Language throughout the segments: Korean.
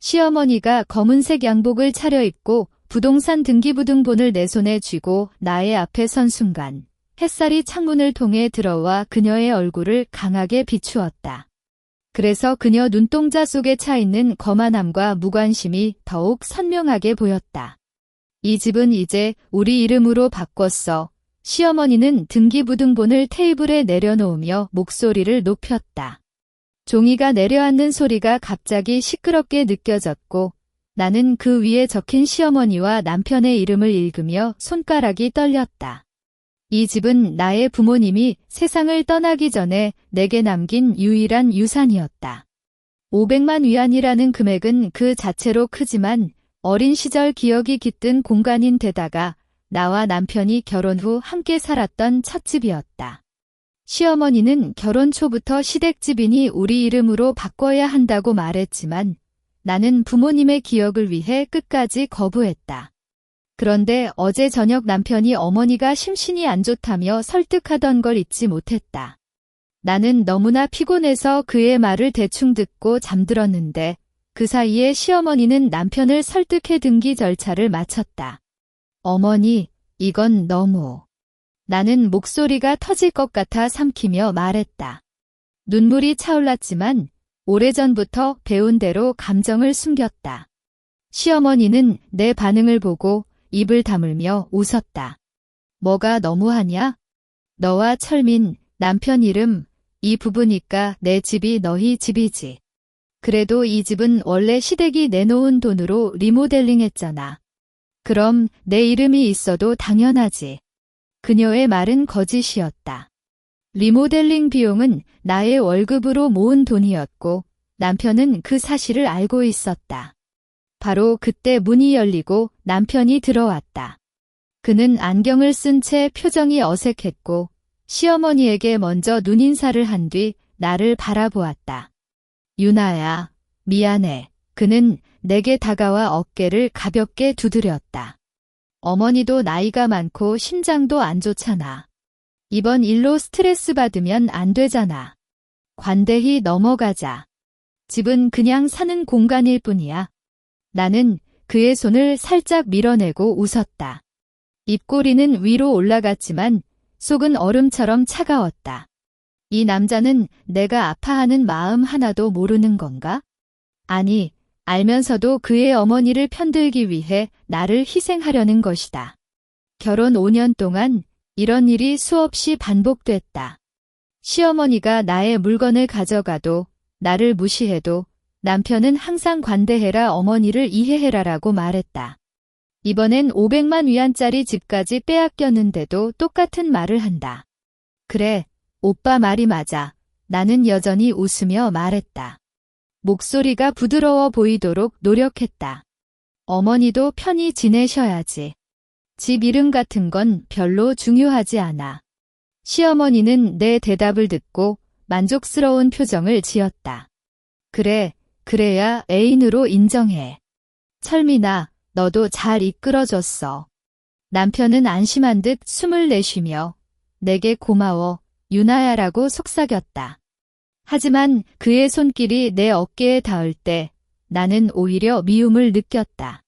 시어머니가 검은색 양복을 차려입고 부동산 등기부등본을 내 손에 쥐고 나의 앞에 선 순간 햇살이 창문을 통해 들어와 그녀의 얼굴을 강하게 비추었다. 그래서 그녀 눈동자 속에 차있는 거만함과 무관심이 더욱 선명하게 보였다. 이 집은 이제 우리 이름으로 바꿨어. 시어머니는 등기부등본을 테이블에 내려놓으며 목소리를 높였다. 종이가 내려앉는 소리가 갑자기 시끄럽게 느껴졌고 나는 그 위에 적힌 시어머니와 남편의 이름을 읽으며 손가락이 떨렸다. 이 집은 나의 부모님이 세상을 떠나기 전에 내게 남긴 유일한 유산이었다. 500만 위안이라는 금액은 그 자체로 크지만 어린 시절 기억이 깃든 공간인 데다가 나와 남편이 결혼 후 함께 살았던 첫 집이었다. 시어머니는 결혼 초부터 시댁집이니 우리 이름으로 바꿔야 한다고 말했지만 나는 부모님의 기억을 위해 끝까지 거부했다. 그런데 어제 저녁 남편이 어머니가 심신이 안 좋다며 설득하던 걸 잊지 못했다. 나는 너무나 피곤해서 그의 말을 대충 듣고 잠들었는데 그 사이에 시어머니는 남편을 설득해 등기 절차를 마쳤다. 어머니, 이건 너무... 나는 목소리가 터질 것 같아 삼키며 말했다. 눈물이 차올랐지만 오래전부터 배운 대로 감정을 숨겼다. 시어머니는 내 반응을 보고 입을 다물며 웃었다. 뭐가 너무하냐? 너와 철민, 남편 이름, 이 부부니까 내 집이 너희 집이지. 그래도 이 집은 원래 시댁이 내놓은 돈으로 리모델링했잖아. 그럼 내 이름이 있어도 당연하지. 그녀의 말은 거짓이었다. 리모델링 비용은 나의 월급으로 모은 돈이었고 남편은 그 사실을 알고 있었다. 바로 그때 문이 열리고 남편이 들어왔다. 그는 안경을 쓴 채 표정이 어색했고 시어머니에게 먼저 눈인사를 한 뒤 나를 바라보았다. 유나야, 미안해. 그는 내게 다가와 어깨를 가볍게 두드렸다. 어머니도 나이가 많고 심장도 안 좋잖아. 이번 일로 스트레스 받으면 안 되잖아. 관대히 넘어가자. 집은 그냥 사는 공간일 뿐이야. 나는 그의 손을 살짝 밀어내고 웃었다. 입꼬리는 위로 올라갔지만 속은 얼음처럼 차가웠다. 이 남자는 내가 아파하는 마음 하나도 모르는 건가? 아니, 알면서도 그의 어머니를 편들기 위해 나를 희생하려는 것이다. 결혼 5년 동안 이런 일이 수없이 반복됐다. 시어머니가 나의 물건을 가져가도 나를 무시해도 남편은 항상 관대해라 어머니를 이해해라라고 말했다. 이번엔 500만 위안짜리 집까지 빼앗겼는데도 똑같은 말을 한다. 그래, 오빠 말이 맞아. 나는 여전히 웃으며 말했다. 목소리가 부드러워 보이도록 노력했다. 어머니도 편히 지내셔야지. 집 이름 같은 건 별로 중요하지 않아. 시어머니는 내 대답을 듣고 만족스러운 표정을 지었다. 그래, 그래야 애인으로 인정해. 철민아, 너도 잘 이끌어줬어. 남편은 안심한 듯 숨을 내쉬며 내게 고마워, 유나야라고 속삭였다. 하지만 그의 손길이 내 어깨에 닿을 때 나는 오히려 미움을 느꼈다.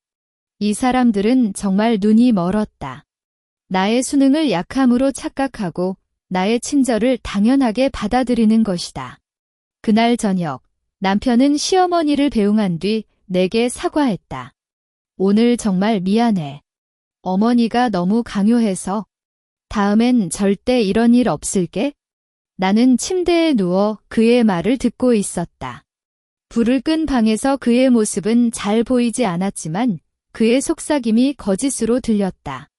이 사람들은 정말 눈이 멀었다. 나의 수능을 약함으로 착각하고 나의 친절을 당연하게 받아들이는 것이다. 그날 저녁, 남편은 시어머니를 배웅한 뒤 내게 사과했다. 오늘 정말 미안해. 어머니가 너무 강요해서. 다음엔 절대 이런 일 없을게. 나는 침대에 누워 그의 말을 듣고 있었다. 불을 끈 방에서 그의 모습은 잘 보이지 않았지만 그의 속삭임이 거짓으로 들렸다.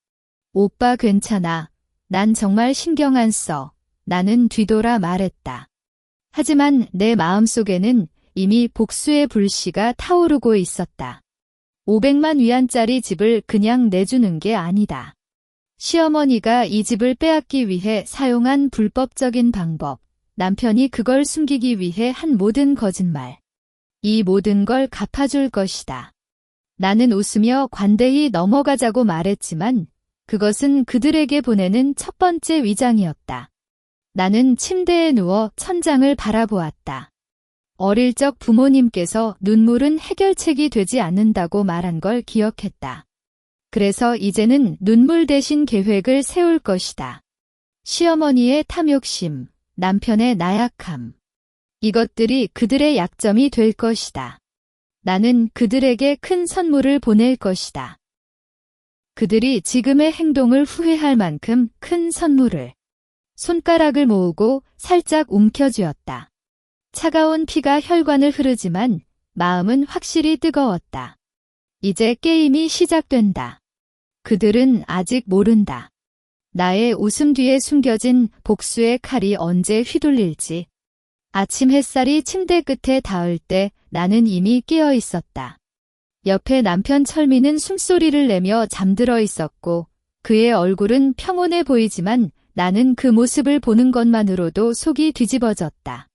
오빠 괜찮아. 난 정말 신경 안 써. 나는 뒤돌아 말했다. 하지만 내 마음속에는 이미 복수의 불씨가 타오르고 있었다. 500만 위안짜리 집을 그냥 내주는 게 아니다. 시어머니가 이 집을 빼앗기 위해 사용한 불법적인 방법, 남편이 그걸 숨기기 위해 한 모든 거짓말. 이 모든 걸 갚아줄 것이다. 나는 웃으며 관대히 넘어가자고 말했지만 그것은 그들에게 보내는 첫 번째 위장이었다. 나는 침대에 누워 천장을 바라보았다. 어릴 적 부모님께서 눈물은 해결책이 되지 않는다고 말한 걸 기억했다. 그래서 이제는 눈물 대신 계획을 세울 것이다. 시어머니의 탐욕심, 남편의 나약함. 이것들이 그들의 약점이 될 것이다. 나는 그들에게 큰 선물을 보낼 것이다. 그들이 지금의 행동을 후회할 만큼 큰 선물을. 손가락을 모으고 살짝 움켜쥐었다. 차가운 피가 혈관을 흐르지만 마음은 확실히 뜨거웠다. 이제 게임이 시작된다. 그들은 아직 모른다. 나의 웃음 뒤에 숨겨진 복수의 칼이 언제 휘둘릴지. 아침 햇살이 침대 끝에 닿을 때 나는 이미 깨어 있었다. 옆에 남편 철민은 숨소리를 내며 잠들어 있었고 그의 얼굴은 평온해 보이지만 나는 그 모습을 보는 것만으로도 속이 뒤집어졌다.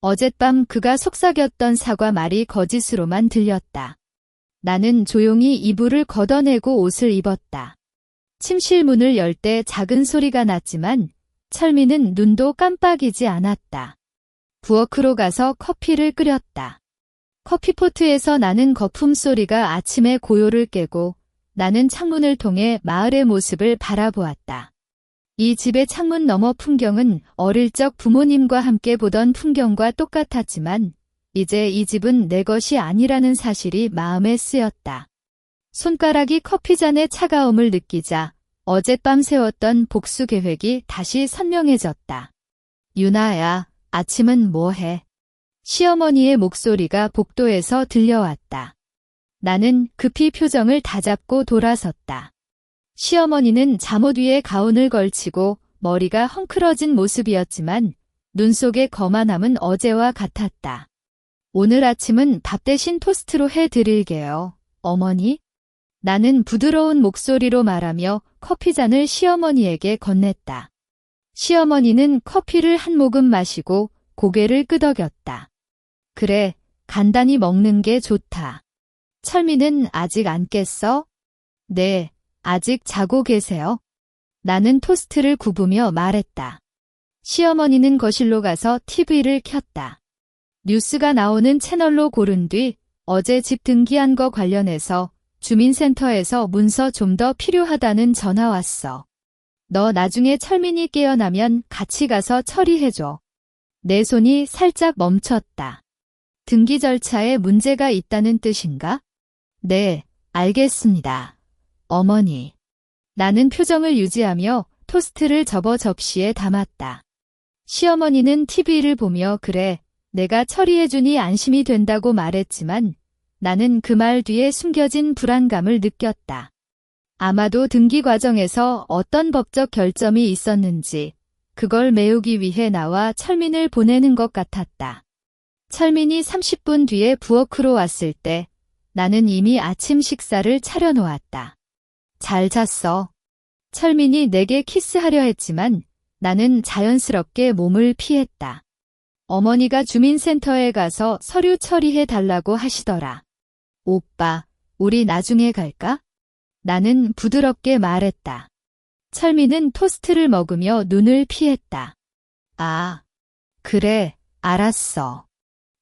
어젯밤 그가 속삭였던 사과 말이 거짓으로만 들렸다. 나는 조용히 이불을 걷어내고 옷을 입었다. 침실 문을 열 때 작은 소리가 났지만 철민은 눈도 깜빡이지 않았다. 부엌으로 가서 커피를 끓였다. 커피포트에서 나는 거품 소리가 아침의 고요를 깨고 나는 창문을 통해 마을의 모습을 바라보았다. 이 집의 창문 너머 풍경은 어릴 적 부모님과 함께 보던 풍경과 똑같았지만 이제 이 집은 내 것이 아니라는 사실이 마음에 쓰였다. 손가락이 커피잔의 차가움을 느끼자 어젯밤 세웠던 복수 계획이 다시 선명해졌다. 유나야, 아침은 뭐해? 시어머니의 목소리가 복도에서 들려왔다. 나는 급히 표정을 다잡고 돌아섰다. 시어머니는 잠옷 위에 가운을 걸치고 머리가 헝클어진 모습이었지만 눈 속의 거만함은 어제와 같았다. 오늘 아침은 밥 대신 토스트로 해드릴게요, 어머니. 나는 부드러운 목소리로 말하며 커피잔을 시어머니에게 건넸다. 시어머니는 커피를 한 모금 마시고 고개를 끄덕였다. 그래, 간단히 먹는 게 좋다. 철민은 아직 안 깼어? 네, 아직 자고 계세요. 나는 토스트를 굽으며 말했다. 시어머니는 거실로 가서 TV를 켰다. 뉴스가 나오는 채널로 고른 뒤 어제 집 등기한 거 관련해서 주민센터에서 문서 좀 더 필요하다는 전화 왔어. 너 나중에 철민이 깨어나면 같이 가서 처리해줘. 내 손이 살짝 멈췄다. 등기 절차에 문제가 있다는 뜻인가? 네, 알겠습니다. 어머니. 나는 표정을 유지하며 토스트를 접어 접시에 담았다. 시어머니는 TV를 보며 그래, 내가 처리해주니 안심이 된다고 말했지만 나는 그 말 뒤에 숨겨진 불안감을 느꼈다. 아마도 등기 과정에서 어떤 법적 결점이 있었는지 그걸 메우기 위해 나와 철민을 보내는 것 같았다. 철민이 30분 뒤에 부엌으로 왔을 때 나는 이미 아침 식사를 차려놓았다. 잘 잤어. 철민이 내게 키스하려 했지만 나는 자연스럽게 몸을 피했다. 어머니가 주민센터에 가서 서류 처리해 달라고 하시더라. 오빠, 우리 나중에 갈까? 나는 부드럽게 말했다. 철민은 토스트를 먹으며 눈을 피했다. 아, 그래, 알았어.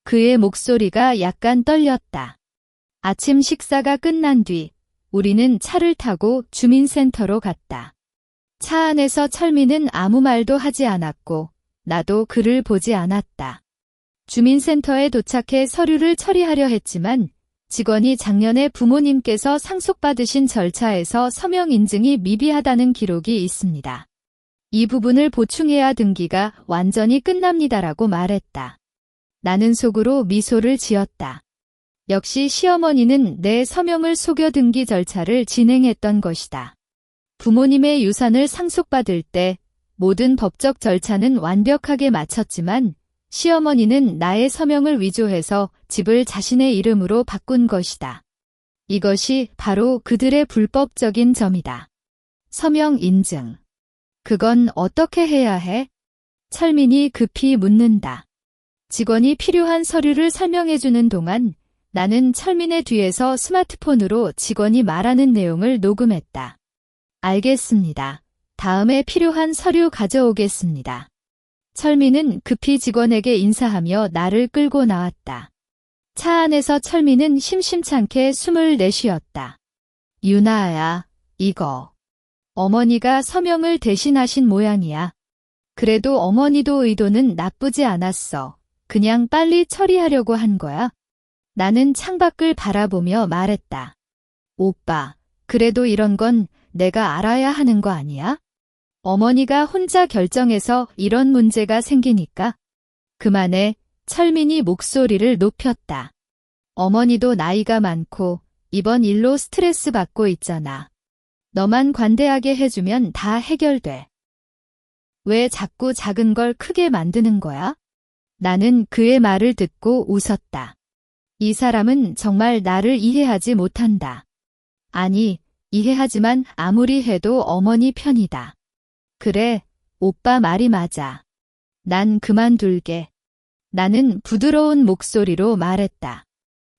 그의 목소리가 약간 떨렸다. 아침 식사가 끝난 뒤 우리는 차를 타고 주민센터로 갔다. 차 안에서 철민은 아무 말도 하지 않았고 나도 그를 보지 않았다. 주민센터에 도착해 서류를 처리하려 했지만 직원이 작년에 부모님께서 상속받으신 절차에서 서명 인증이 미비하다는 기록이 있습니다. 이 부분을 보충해야 등기가 완전히 끝납니다라고 말했다. 나는 속으로 미소를 지었다. 역시 시어머니는 내 서명을 속여 등기 절차를 진행했던 것이다. 부모님의 유산을 상속받을 때 모든 법적 절차는 완벽하게 마쳤지만 시어머니는 나의 서명을 위조해서 집을 자신의 이름으로 바꾼 것이다. 이것이 바로 그들의 불법적인 점이다. 서명 인증. 그건 어떻게 해야 해? 철민이 급히 묻는다. 직원이 필요한 서류를 설명해주는 동안 나는 철민의 뒤에서 스마트폰으로 직원이 말하는 내용을 녹음했다. 알겠습니다. 다음에 필요한 서류 가져오겠습니다. 철민은 급히 직원에게 인사하며 나를 끌고 나왔다. 차 안에서 철민은 심심찮게 숨을 내쉬었다. 유나야, 이거. 어머니가 서명을 대신하신 모양이야. 그래도 어머니도 의도는 나쁘지 않았어. 그냥 빨리 처리하려고 한 거야. 나는 창밖을 바라보며 말했다. 오빠, 그래도 이런 건 내가 알아야 하는 거 아니야? 어머니가 혼자 결정해서 이런 문제가 생기니까. 그만해. 철민이 목소리를 높였다. 어머니도 나이가 많고 이번 일로 스트레스 받고 있잖아. 너만 관대하게 해주면 다 해결돼. 왜 자꾸 작은 걸 크게 만드는 거야? 나는 그의 말을 듣고 웃었다. 이 사람은 정말 나를 이해하지 못한다. 아니, 이해하지만 아무리 해도 어머니 편이다. 그래, 오빠 말이 맞아. 난 그만둘게. 나는 부드러운 목소리로 말했다.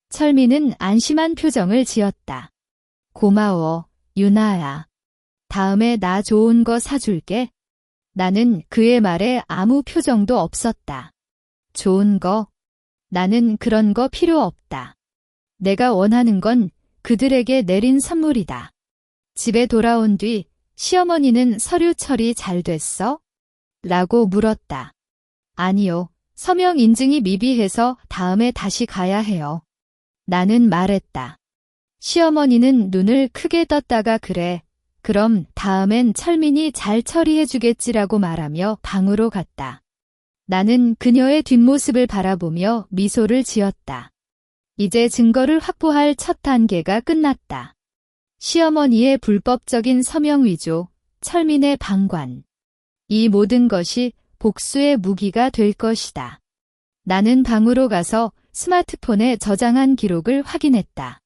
철민은 안심한 표정을 지었다. 고마워, 유나야. 다음에 나 좋은 거 사줄게. 나는 그의 말에 아무 표정도 없었다. 좋은 거? 나는 그런 거 필요 없다. 내가 원하는 건 그들에게 내린 선물이다. 집에 돌아온 뒤 시어머니는 서류 처리 잘 됐어? 라고 물었다. 아니요. 서명 인증이 미비해서 다음에 다시 가야 해요. 나는 말했다. 시어머니는 눈을 크게 떴다가 그래. 그럼 다음엔 철민이 잘 처리해주겠지라고 말하며 방으로 갔다. 나는 그녀의 뒷모습을 바라보며 미소를 지었다. 이제 증거를 확보할 첫 단계가 끝났다. 시어머니의 불법적인 서명 위조, 철민의 방관. 이 모든 것이 복수의 무기가 될 것이다. 나는 방으로 가서 스마트폰에 저장한 기록을 확인했다.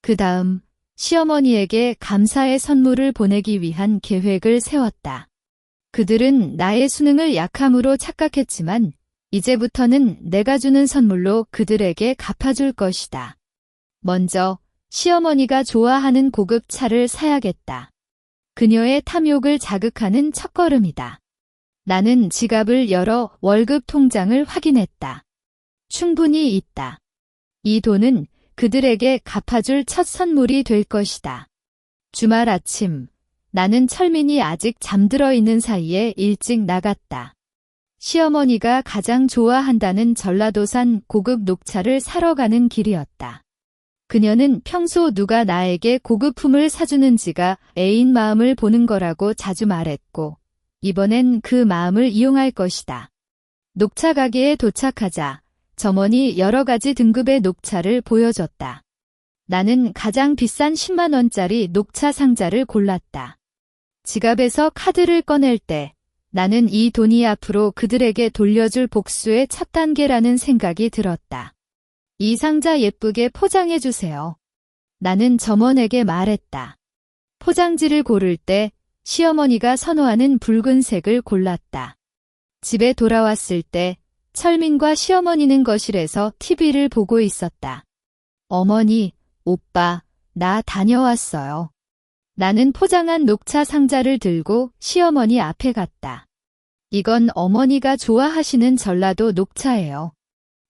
그 다음 시어머니에게 감사의 선물을 보내기 위한 계획을 세웠다. 그들은 나의 수능을 약함으로 착각했지만 이제부터는 내가 주는 선물로 그들에게 갚아줄 것이다. 먼저 시어머니가 좋아하는 고급 차를 사야겠다. 그녀의 탐욕을 자극하는 첫걸음이다. 나는 지갑을 열어 월급 통장을 확인했다. 충분히 있다. 이 돈은 그들에게 갚아줄 첫 선물이 될 것이다. 주말 아침, 나는 철민이 아직 잠들어 있는 사이에 일찍 나갔다. 시어머니가 가장 좋아한다는 전라도산 고급 녹차를 사러 가는 길이었다. 그녀는 평소 누가 나에게 고급품을 사주는지가 애인 마음을 보는 거라고 자주 말했고, 이번엔 그 마음을 이용할 것이다. 녹차 가게에 도착하자 점원이 여러 가지 등급의 녹차를 보여줬다. 나는 가장 비싼 10만 원짜리 녹차 상자를 골랐다. 지갑에서 카드를 꺼낼 때 나는 이 돈이 앞으로 그들에게 돌려줄 복수의 첫 단계라는 생각이 들었다. 이 상자 예쁘게 포장해 주세요. 나는 점원에게 말했다. 포장지를 고를 때 시어머니가 선호하는 붉은색을 골랐다. 집에 돌아왔을 때 철민과 시어머니는 거실에서 TV를 보고 있었다. 어머니, 오빠, 나 다녀왔어요. 나는 포장한 녹차 상자를 들고 시어머니 앞에 갔다. 이건 어머니가 좋아하시는 전라도 녹차예요.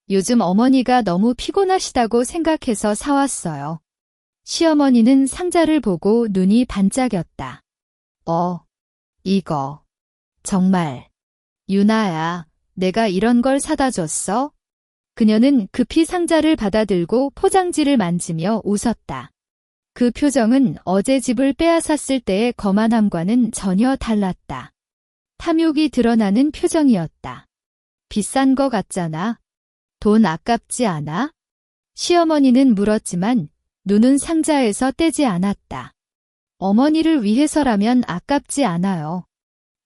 요즘 어머니가 너무 피곤하시다고 생각해서 사왔어요. 시어머니는 상자를 보고 눈이 반짝였다. 이거. 정말. 유나야, 내가 이런 걸 사다 줬어? 그녀는 급히 상자를 받아들고 포장지를 만지며 웃었다. 그 표정은 어제 집을 빼앗았을 때의 거만함과는 전혀 달랐다. 탐욕이 드러나는 표정이었다. 비싼 거 같잖아. 돈 아깝지 않아? 시어머니는 물었지만 눈은 상자에서 떼지 않았다. 어머니를 위해서라면 아깝지 않아요.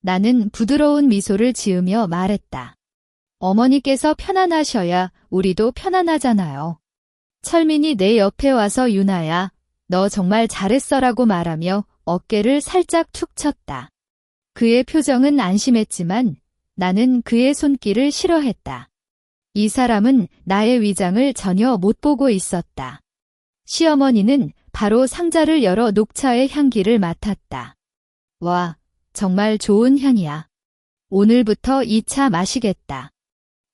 나는 부드러운 미소를 지으며 말했다. 어머니께서 편안하셔야 우리도 편안하잖아요. 철민이 내 옆에 와서 유나야, 너 정말 잘했어라고 말하며 어깨를 살짝 툭 쳤다. 그의 표정은 안심했지만 나는 그의 손길을 싫어했다. 이 사람은 나의 위장을 전혀 못 보고 있었다. 시어머니는 바로 상자를 열어 녹차의 향기를 맡았다. 와, 정말 좋은 향이야. 오늘부터 이 차 마시겠다.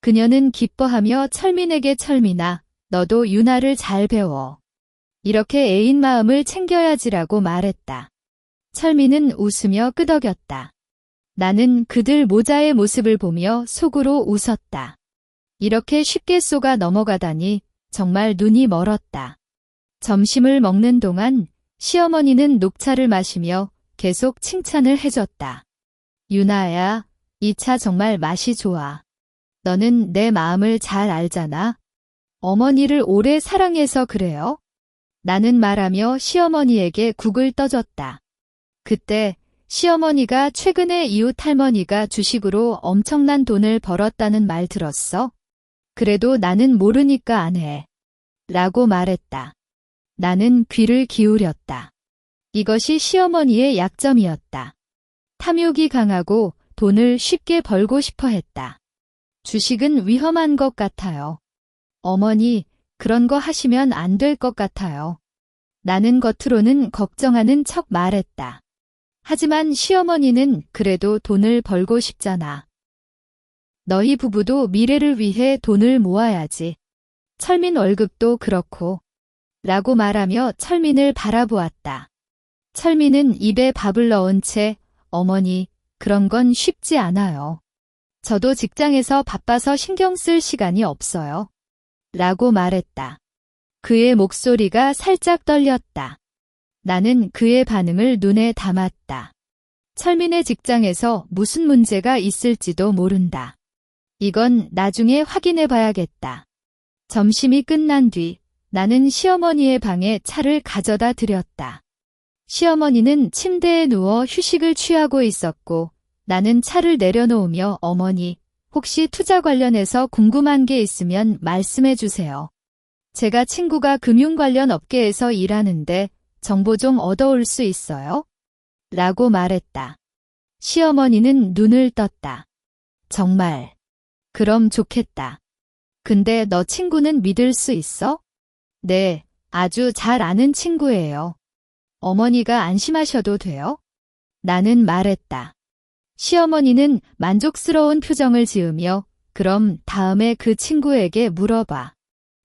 그녀는 기뻐하며 철민에게 철민아, 너도 유나를 잘 배워. 이렇게 애인 마음을 챙겨야지라고 말했다. 철민은 웃으며 끄덕였다. 나는 그들 모자의 모습을 보며 속으로 웃었다. 이렇게 쉽게 쏘가 넘어가다니 정말 눈이 멀었다. 점심을 먹는 동안 시어머니는 녹차를 마시며 계속 칭찬을 해줬다. 유나야, 이 차 정말 맛이 좋아. 너는 내 마음을 잘 알잖아. 어머니를 오래 사랑해서 그래요? 나는 말하며 시어머니에게 국을 떠줬다. 그때 시어머니가 최근에 이웃 할머니가 주식으로 엄청난 돈을 벌었다는 말 들었어? 그래도 나는 모르니까 안 해. 라고 말했다. 나는 귀를 기울였다. 이것이 시어머니의 약점이었다. 탐욕이 강하고 돈을 쉽게 벌고 싶어 했다. 주식은 위험한 것 같아요. 어머니, 그런 거 하시면 안 될 것 같아요. 나는 겉으로는 걱정하는 척 말했다. 하지만 시어머니는 그래도 돈을 벌고 싶잖아. 너희 부부도 미래를 위해 돈을 모아야지. 철민 월급도 그렇고. 라고 말하며 철민을 바라보았다. 철민은 입에 밥을 넣은 채 어머니, 그런 건 쉽지 않아요. 저도 직장에서 바빠서 신경 쓸 시간이 없어요. 라고 말했다. 그의 목소리가 살짝 떨렸다. 나는 그의 반응을 눈에 담았다. 철민의 직장에서 무슨 문제가 있을지도 모른다. 이건 나중에 확인해 봐야겠다. 점심이 끝난 뒤 나는 시어머니의 방에 차를 가져다 드렸다. 시어머니는 침대에 누워 휴식을 취하고 있었고 나는 차를 내려놓으며 어머니, 혹시 투자 관련해서 궁금한 게 있으면 말씀해 주세요. 제가 친구가 금융 관련 업계에서 일하는데 정보 좀 얻어올 수 있어요? 라고 말했다. 시어머니는 눈을 떴다. 정말. 그럼 좋겠다. 근데 너 친구는 믿을 수 있어? 네, 아주 잘 아는 친구예요. 어머니가 안심하셔도 돼요? 나는 말했다. 시어머니는 만족스러운 표정을 지으며 그럼 다음에 그 친구에게 물어봐.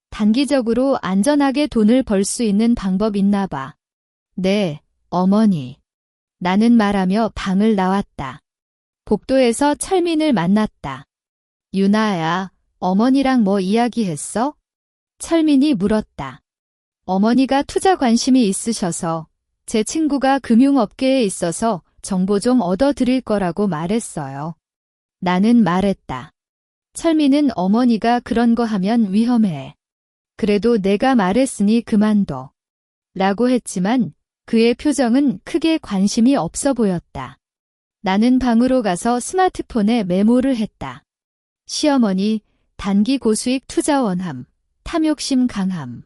단기적으로 안전하게 돈을 벌 수 있는 방법 있나 봐. 네, 어머니. 나는 말하며 방을 나왔다. 복도에서 철민을 만났다. 유나야, 어머니랑 뭐 이야기했어? 철민이 물었다. 어머니가 투자 관심이 있으셔서 제 친구가 금융업계에 있어서 정보 좀 얻어드릴 거라고 말했어요. 나는 말했다. 철민은 어머니가 그런 거 하면 위험해. 그래도 내가 말했으니 그만둬. 라고 했지만 그의 표정은 크게 관심이 없어 보였다. 나는 방으로 가서 스마트폰에 메모를 했다. 시어머니, 단기 고수익 투자 원함, 탐욕심 강함.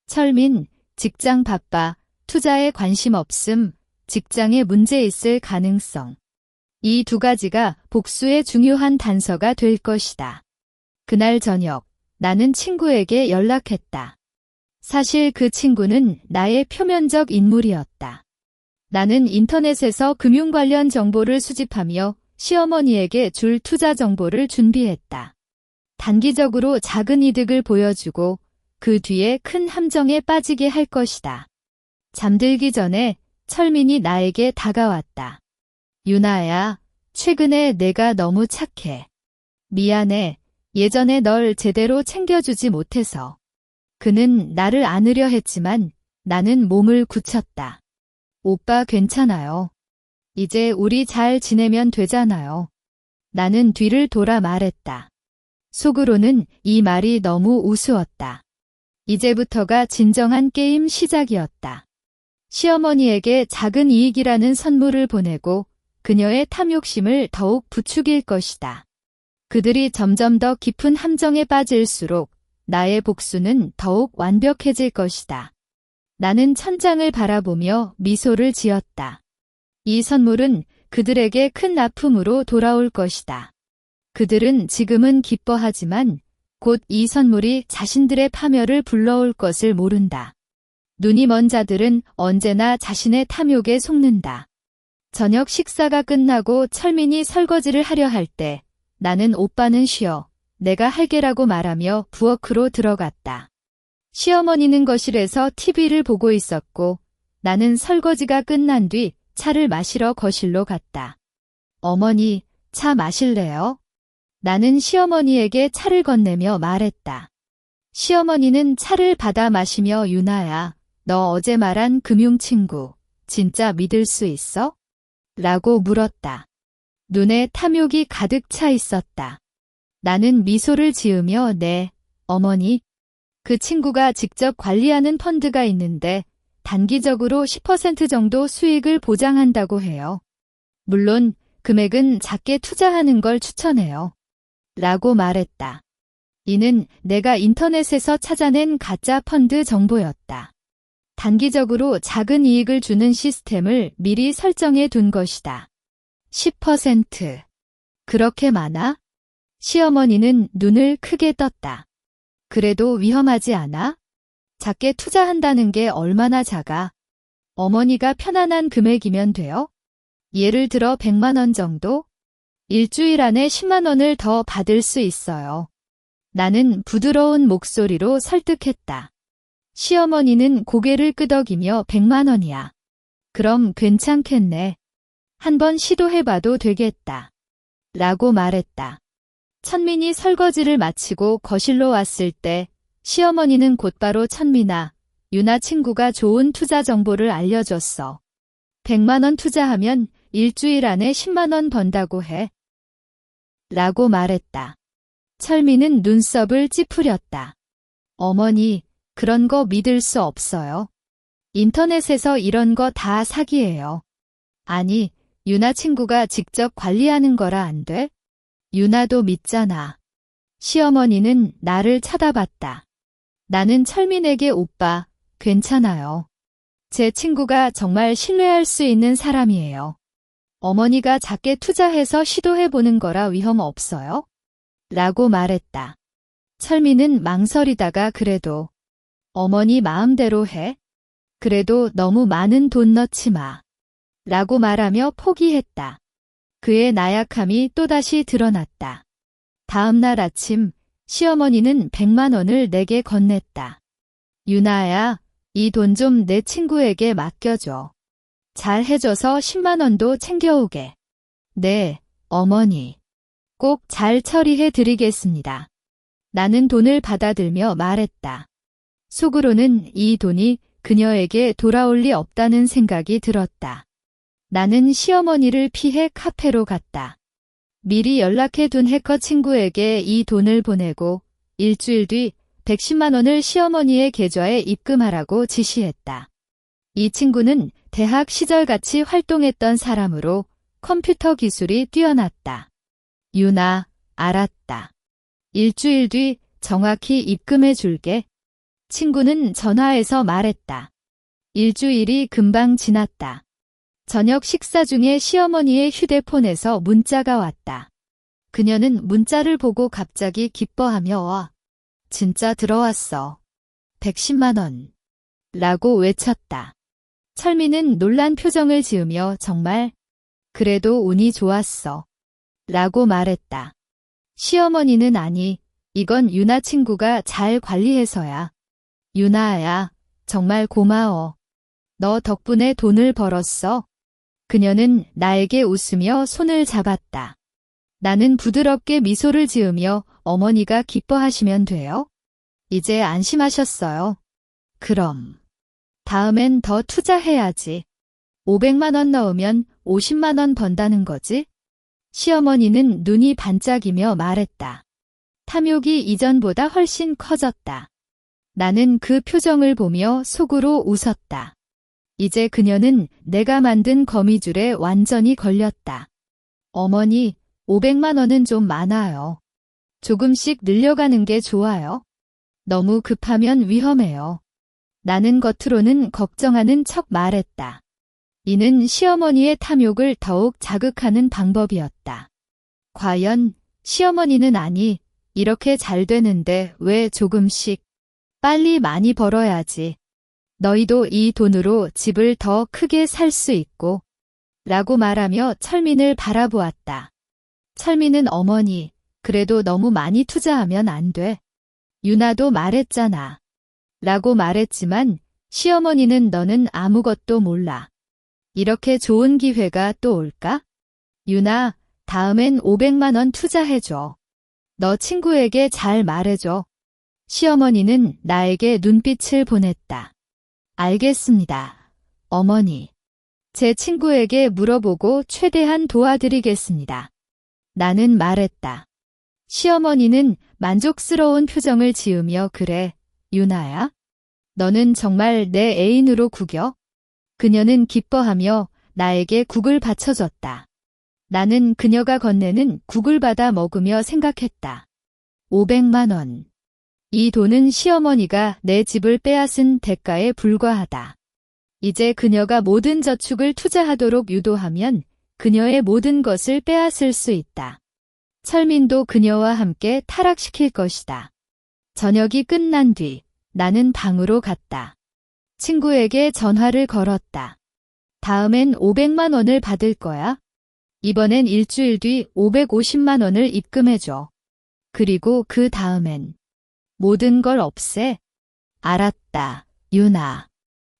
철민, 직장 바빠, 투자에 관심 없음, 직장에 문제 있을 가능성. 이 두 가지가 복수의 중요한 단서가 될 것이다. 그날 저녁, 나는 친구에게 연락했다. 사실 그 친구는 나의 표면적 인물이었다. 나는 인터넷에서 금융 관련 정보를 수집하며 시어머니에게 줄 투자 정보를 준비했다. 단기적으로 작은 이득을 보여주고 그 뒤에 큰 함정에 빠지게 할 것이다. 잠들기 전에 철민이 나에게 다가왔다. 유나야, 최근에 내가 너무 착해. 미안해. 예전에 널 제대로 챙겨주지 못해서. 그는 나를 안으려 했지만 나는 몸을 굳혔다. 오빠 괜찮아요. 이제 우리 잘 지내면 되잖아요. 나는 뒤를 돌아 말했다. 속으로는 이 말이 너무 우스웠다. 이제부터가 진정한 게임 시작이었다. 시어머니에게 작은 이익이라는 선물을 보내고 그녀의 탐욕심을 더욱 부추길 것이다. 그들이 점점 더 깊은 함정에 빠질수록 나의 복수는 더욱 완벽해질 것이다. 나는 천장을 바라보며 미소를 지었다. 이 선물은 그들에게 큰 아픔으로 돌아올 것이다. 그들은 지금은 기뻐하지만 곧 이 선물이 자신들의 파멸을 불러올 것을 모른다. 눈이 먼 자들은 언제나 자신의 탐욕에 속는다. 저녁 식사가 끝나고 철민이 설거지를 하려 할 때 나는 오빠는 쉬어. 내가 할게라고 말하며 부엌으로 들어갔다. 시어머니는 거실에서 TV를 보고 있었고 나는 설거지가 끝난 뒤 차를 마시러 거실로 갔다. 어머니, 차 마실래요? 나는 시어머니에게 차를 건네며 말했다. 시어머니는 차를 받아 마시며 유나야, 너 어제 말한 금융친구 진짜 믿을 수 있어? 라고 물었다. 눈에 탐욕이 가득 차 있었다. 나는 미소를 지으며 네, 어머니. 그 친구가 직접 관리하는 펀드가 있는데 단기적으로 10% 정도 수익을 보장한다고 해요. 물론 금액은 작게 투자하는 걸 추천해요. 라고 말했다. 이는 내가 인터넷에서 찾아낸 가짜 펀드 정보였다. 단기적으로 작은 이익을 주는 시스템을 미리 설정해 둔 것이다. 10%. 그렇게 많아? 시어머니는 눈을 크게 떴다. 그래도 위험하지 않아? 작게 투자한다는 게 얼마나 작아? 어머니가 편안한 금액이면 돼요? 예를 들어 100만 원 정도? 일주일 안에 10만 원을 더 받을 수 있어요. 나는 부드러운 목소리로 설득했다. 시어머니는 고개를 끄덕이며 100만 원이야. 그럼 괜찮겠네. 한번 시도해봐도 되겠다. 라고 말했다. 천민이 설거지를 마치고 거실로 왔을 때 시어머니는 곧바로 천민아, 유나 친구가 좋은 투자 정보를 알려줬어. 100만 원 투자하면 일주일 안에 10만 원 번다고 해. 라고 말했다. 철민은 눈썹을 찌푸렸다. 어머니, 그런 거 믿을 수 없어요. 인터넷에서 이런 거 다 사기예요. 아니, 유나 친구가 직접 관리하는 거라 안 돼? 유나도 믿잖아. 시어머니는 나를 쳐다봤다. 나는 철민에게 오빠, 괜찮아요. 제 친구가 정말 신뢰할 수 있는 사람이에요. 어머니가 작게 투자해서 시도해보는 거라 위험 없어요? 라고 말했다. 철민은 망설이다가 그래도 어머니 마음대로 해. 그래도 너무 많은 돈 넣지 마. 라고 말하며 포기했다. 그의 나약함이 또다시 드러났다. 다음 날 아침 시어머니는 100만 원을 내게 건넸다. 유나야, 이 돈 좀 내 친구에게 맡겨줘. 잘 해줘서 10만 원도 챙겨오게. 네, 어머니. 꼭 잘 처리해 드리겠습니다. 나는 돈을 받아들며 말했다. 속으로는 이 돈이 그녀에게 돌아올 리 없다는 생각이 들었다. 나는 시어머니를 피해 카페로 갔다. 미리 연락해둔 해커 친구에게 이 돈을 보내고 일주일 뒤 110만 원을 시어머니의 계좌에 입금하라고 지시했다. 이 친구는 대학 시절 같이 활동했던 사람으로 컴퓨터 기술이 뛰어났다. 유나, 알았다. 일주일 뒤 정확히 입금해 줄게. 친구는 전화해서 말했다. 일주일이 금방 지났다. 저녁 식사 중에 시어머니의 휴대폰에서 문자가 왔다. 그녀는 문자를 보고 갑자기 기뻐하며 와. 진짜 들어왔어. 110만 원. 라고 외쳤다. 철민은 놀란 표정을 지으며 정말? 그래도 운이 좋았어. 라고 말했다. 시어머니는 아니, 이건 유나 친구가 잘 관리해서야. 유나야, 정말 고마워. 너 덕분에 돈을 벌었어. 그녀는 나에게 웃으며 손을 잡았다. 나는 부드럽게 미소를 지으며 어머니가 기뻐하시면 돼요. 이제 안심하셨어요. 그럼 다음엔 더 투자해야지. 500만 원 넣으면 50만 원 번다는 거지? 시어머니는 눈이 반짝이며 말했다. 탐욕이 이전보다 훨씬 커졌다. 나는 그 표정을 보며 속으로 웃었다. 이제 그녀는 내가 만든 거미줄에 완전히 걸렸다. 어머니, 500만 원은 좀 많아요. 조금씩 늘려가는 게 좋아요. 너무 급하면 위험해요. 나는 겉으로는 걱정하는 척 말했다. 이는 시어머니의 탐욕을 더욱 자극하는 방법이었다. 과연 시어머니는 아니, 이렇게 잘 되는데 왜 조금씩? 빨리 많이 벌어야지. 너희도 이 돈으로 집을 더 크게 살 수 있고 라고 말하며 철민을 바라보았다. 철민은 어머니, 그래도 너무 많이 투자하면 안 돼. 유나도 말했잖아. 라고 말했지만 시어머니는 너는 아무것도 몰라. 이렇게 좋은 기회가 또 올까? 유나, 다음엔 500만 원 투자해줘. 너 친구에게 잘 말해줘. 시어머니는 나에게 눈빛을 보냈다. 알겠습니다, 어머니. 제 친구에게 물어보고 최대한 도와드리겠습니다. 나는 말했다. 시어머니는 만족스러운 표정을 지으며 그래, 유나야? 너는 정말 내 애인으로 구겨? 그녀는 기뻐하며 나에게 국을 받쳐줬다. 나는 그녀가 건네는 국을 받아 먹으며 생각했다. 500만 원. 이 돈은 시어머니가 내 집을 빼앗은 대가에 불과하다. 이제 그녀가 모든 저축을 투자하도록 유도하면 그녀의 모든 것을 빼앗을 수 있다. 철민도 그녀와 함께 타락시킬 것이다. 저녁이 끝난 뒤 나는 방으로 갔다. 친구에게 전화를 걸었다. 다음엔 500만 원을 받을 거야. 이번엔 일주일 뒤 550만 원을 입금해줘. 그리고 그 다음엔 모든 걸 없애. 알았다, 유나.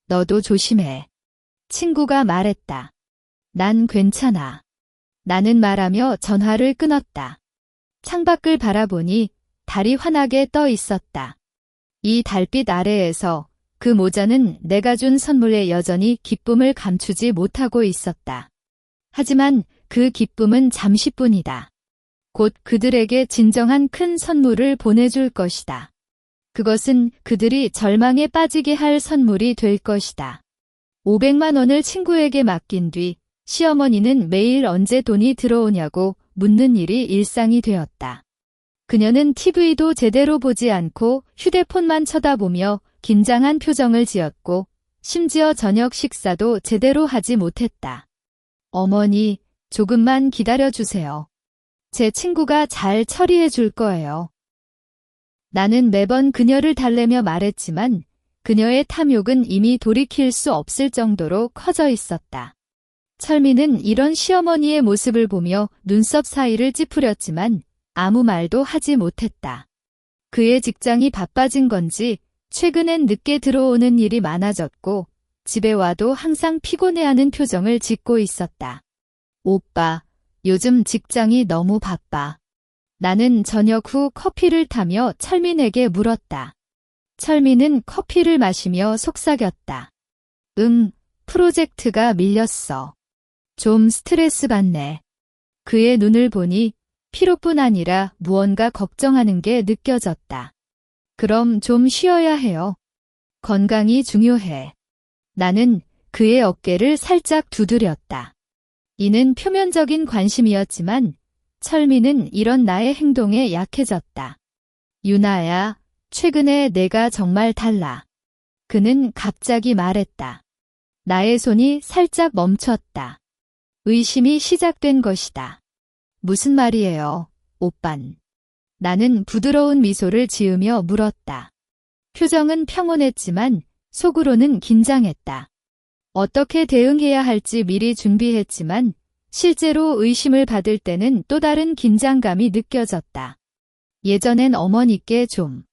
너도 조심해. 친구가 말했다. 난 괜찮아. 나는 말하며 전화를 끊었다. 창밖을 바라보니 달이 환하게 떠 있었다. 이 달빛 아래에서 그 모자는 내가 준 선물에 여전히 기쁨을 감추지 못하고 있었다. 하지만 그 기쁨은 잠시뿐이다. 곧 그들에게 진정한 큰 선물을 보내줄 것이다. 그것은 그들이 절망에 빠지게 할 선물이 될 것이다. 500만 원을 친구에게 맡긴 뒤 시어머니는 매일 언제 돈이 들어오냐고 묻는 일이 일상이 되었다. 그녀는 TV도 제대로 보지 않고 휴대폰만 쳐다보며 긴장한 표정을 지었고 심지어 저녁 식사도 제대로 하지 못했다. 어머니, 조금만 기다려주세요. 제 친구가 잘 처리해 줄 거예요. 나는 매번 그녀를 달래며 말했지만 그녀의 탐욕은 이미 돌이킬 수 없을 정도로 커져 있었다. 철민은 이런 시어머니의 모습을 보며 눈썹 사이를 찌푸렸지만 아무 말도 하지 못했다. 그의 직장이 바빠진 건지 최근엔 늦게 들어오는 일이 많아졌고 집에 와도 항상 피곤해하는 표정을 짓고 있었다. 오빠, 요즘 직장이 너무 바빠. 나는 저녁 후 커피를 타며 철민에게 물었다. 철민은 커피를 마시며 속삭였다. 프로젝트가 밀렸어. 좀 스트레스 받네. 그의 눈을 보니 피로뿐 아니라 무언가 걱정하는 게 느껴졌다. 그럼 좀 쉬어야 해요. 건강이 중요해. 나는 그의 어깨를 살짝 두드렸다. 이는 표면적인 관심이었지만 철민은 이런 나의 행동에 약해졌다. 유나야, 최근에 내가 정말 달라. 그는 갑자기 말했다. 나의 손이 살짝 멈췄다. 의심이 시작된 것이다. 무슨 말이에요, 오빤? 나는 부드러운 미소를 지으며 물었다. 표정은 평온했지만 속으로는 긴장했다. 어떻게 대응해야 할지 미리 준비했지만 실제로 의심을 받을 때는 또 다른 긴장감이 느껴졌다. 예전엔 어머니께 좀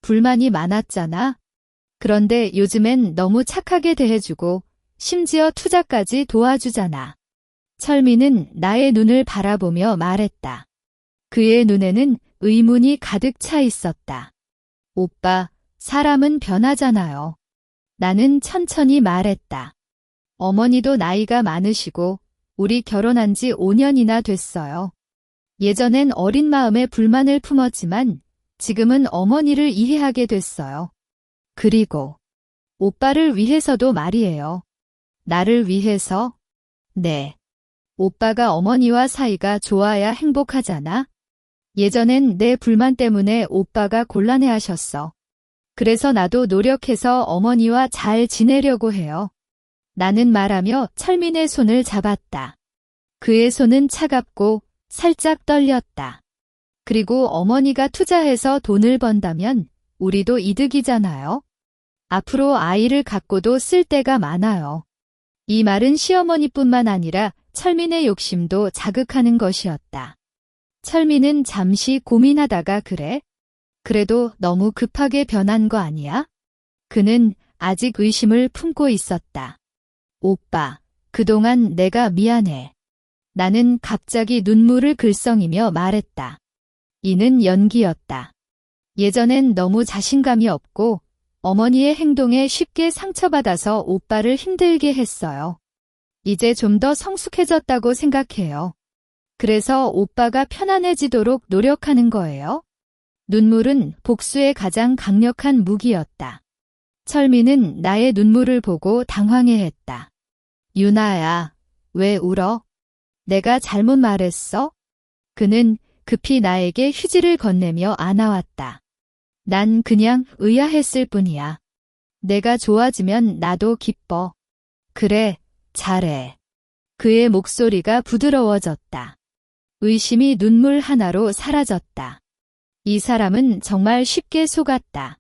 불만이 많았잖아. 그런데 요즘엔 너무 착하게 대해주고 심지어 투자까지 도와주잖아. 철민은 나의 눈을 바라보며 말했다. 그의 눈에는 의문이 가득 차 있었다. 오빠, 사람은 변하잖아요. 나는 천천히 말했다. 어머니도 나이가 많으시고 우리 결혼한 지 5년이나 됐어요. 예전엔 어린 마음에 불만을 품었지만 지금은 어머니를 이해하게 됐어요. 그리고 오빠를 위해서도 말이에요. 나를 위해서? 네. 오빠가 어머니와 사이가 좋아야 행복하잖아. 예전엔 내 불만 때문에 오빠가 곤란해하셨어. 그래서 나도 노력해서 어머니와 잘 지내려고 해요. 나는 말하며 철민의 손을 잡았다. 그의 손은 차갑고 살짝 떨렸다. 그리고 어머니가 투자해서 돈을 번다면 우리도 이득이잖아요. 앞으로 아이를 갖고도 쓸 데가 많아요. 이 말은 시어머니뿐만 아니라 철민의 욕심도 자극하는 것이었다. 철민은 잠시 고민하다가 그래? 그래도 너무 급하게 변한 거 아니야? 그는 아직 의심을 품고 있었다. 오빠, 그동안 내가 미안해. 나는 갑자기 눈물을 글썽이며 말했다. 이는 연기였다. 예전엔 너무 자신감이 없고 어머니의 행동에 쉽게 상처받아서 오빠를 힘들게 했어요. 이제 좀 더 성숙해졌다고 생각해요. 그래서 오빠가 편안해지도록 노력하는 거예요. 눈물은 복수의 가장 강력한 무기였다. 철민은 나의 눈물을 보고 당황해했다. 유나야, 왜 울어? 내가 잘못 말했어? 그는 급히 나에게 휴지를 건네며 안아왔다. 난 그냥 의아했을 뿐이야. 내가 좋아지면 나도 기뻐. 그래, 잘해. 그의 목소리가 부드러워졌다. 의심이 눈물 하나로 사라졌다. 이 사람은 정말 쉽게 속았다.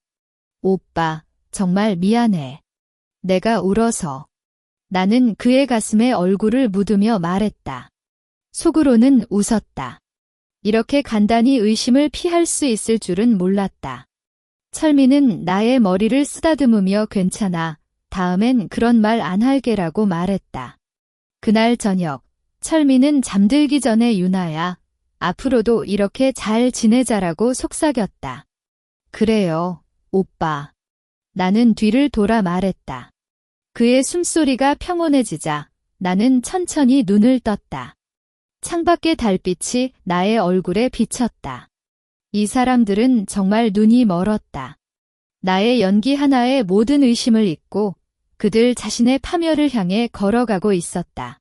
오빠, 정말 미안해. 내가 울어서. 나는 그의 가슴에 얼굴을 묻으며 말했다. 속으로는 웃었다. 이렇게 간단히 의심을 피할 수 있을 줄은 몰랐다. 철민은 나의 머리를 쓰다듬으며 괜찮아. 다음엔 그런 말 안 할게라고 말했다. 그날 저녁, 철민은 잠들기 전에 유나야, 앞으로도 이렇게 잘 지내자라고 속삭였다. 그래요, 오빠. 나는 뒤를 돌아 말했다. 그의 숨소리가 평온해지자 나는 천천히 눈을 떴다. 창밖의 달빛이 나의 얼굴에 비쳤다. 이 사람들은 정말 눈이 멀었다. 나의 연기 하나에 모든 의심을 잊고 그들 자신의 파멸을 향해 걸어가고 있었다.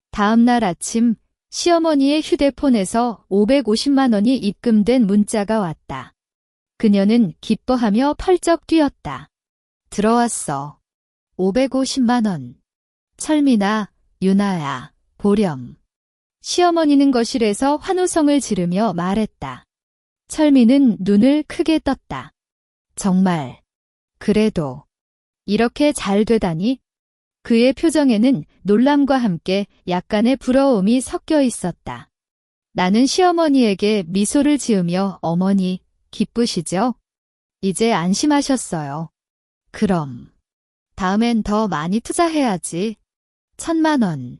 다음 날 아침 시어머니의 휴대폰에서 550만 원이 입금된 문자가 왔다. 그녀는 기뻐하며 펄쩍 뛰었다. 들어왔어. 550만 원. 철민아, 유나야, 보렴. 시어머니는 거실에서 환호성을 지르며 말했다. 철민은 눈을 크게 떴다. 정말. 그래도. 이렇게 잘 되다니? 그의 표정에는 놀람과 함께 약간의 부러움이 섞여 있었다. 나는 시어머니에게 미소를 지으며 어머니, 기쁘시죠? 이제 안심하셨어요. 그럼. 다음엔 더 많이 투자해야지. 1,000만 원.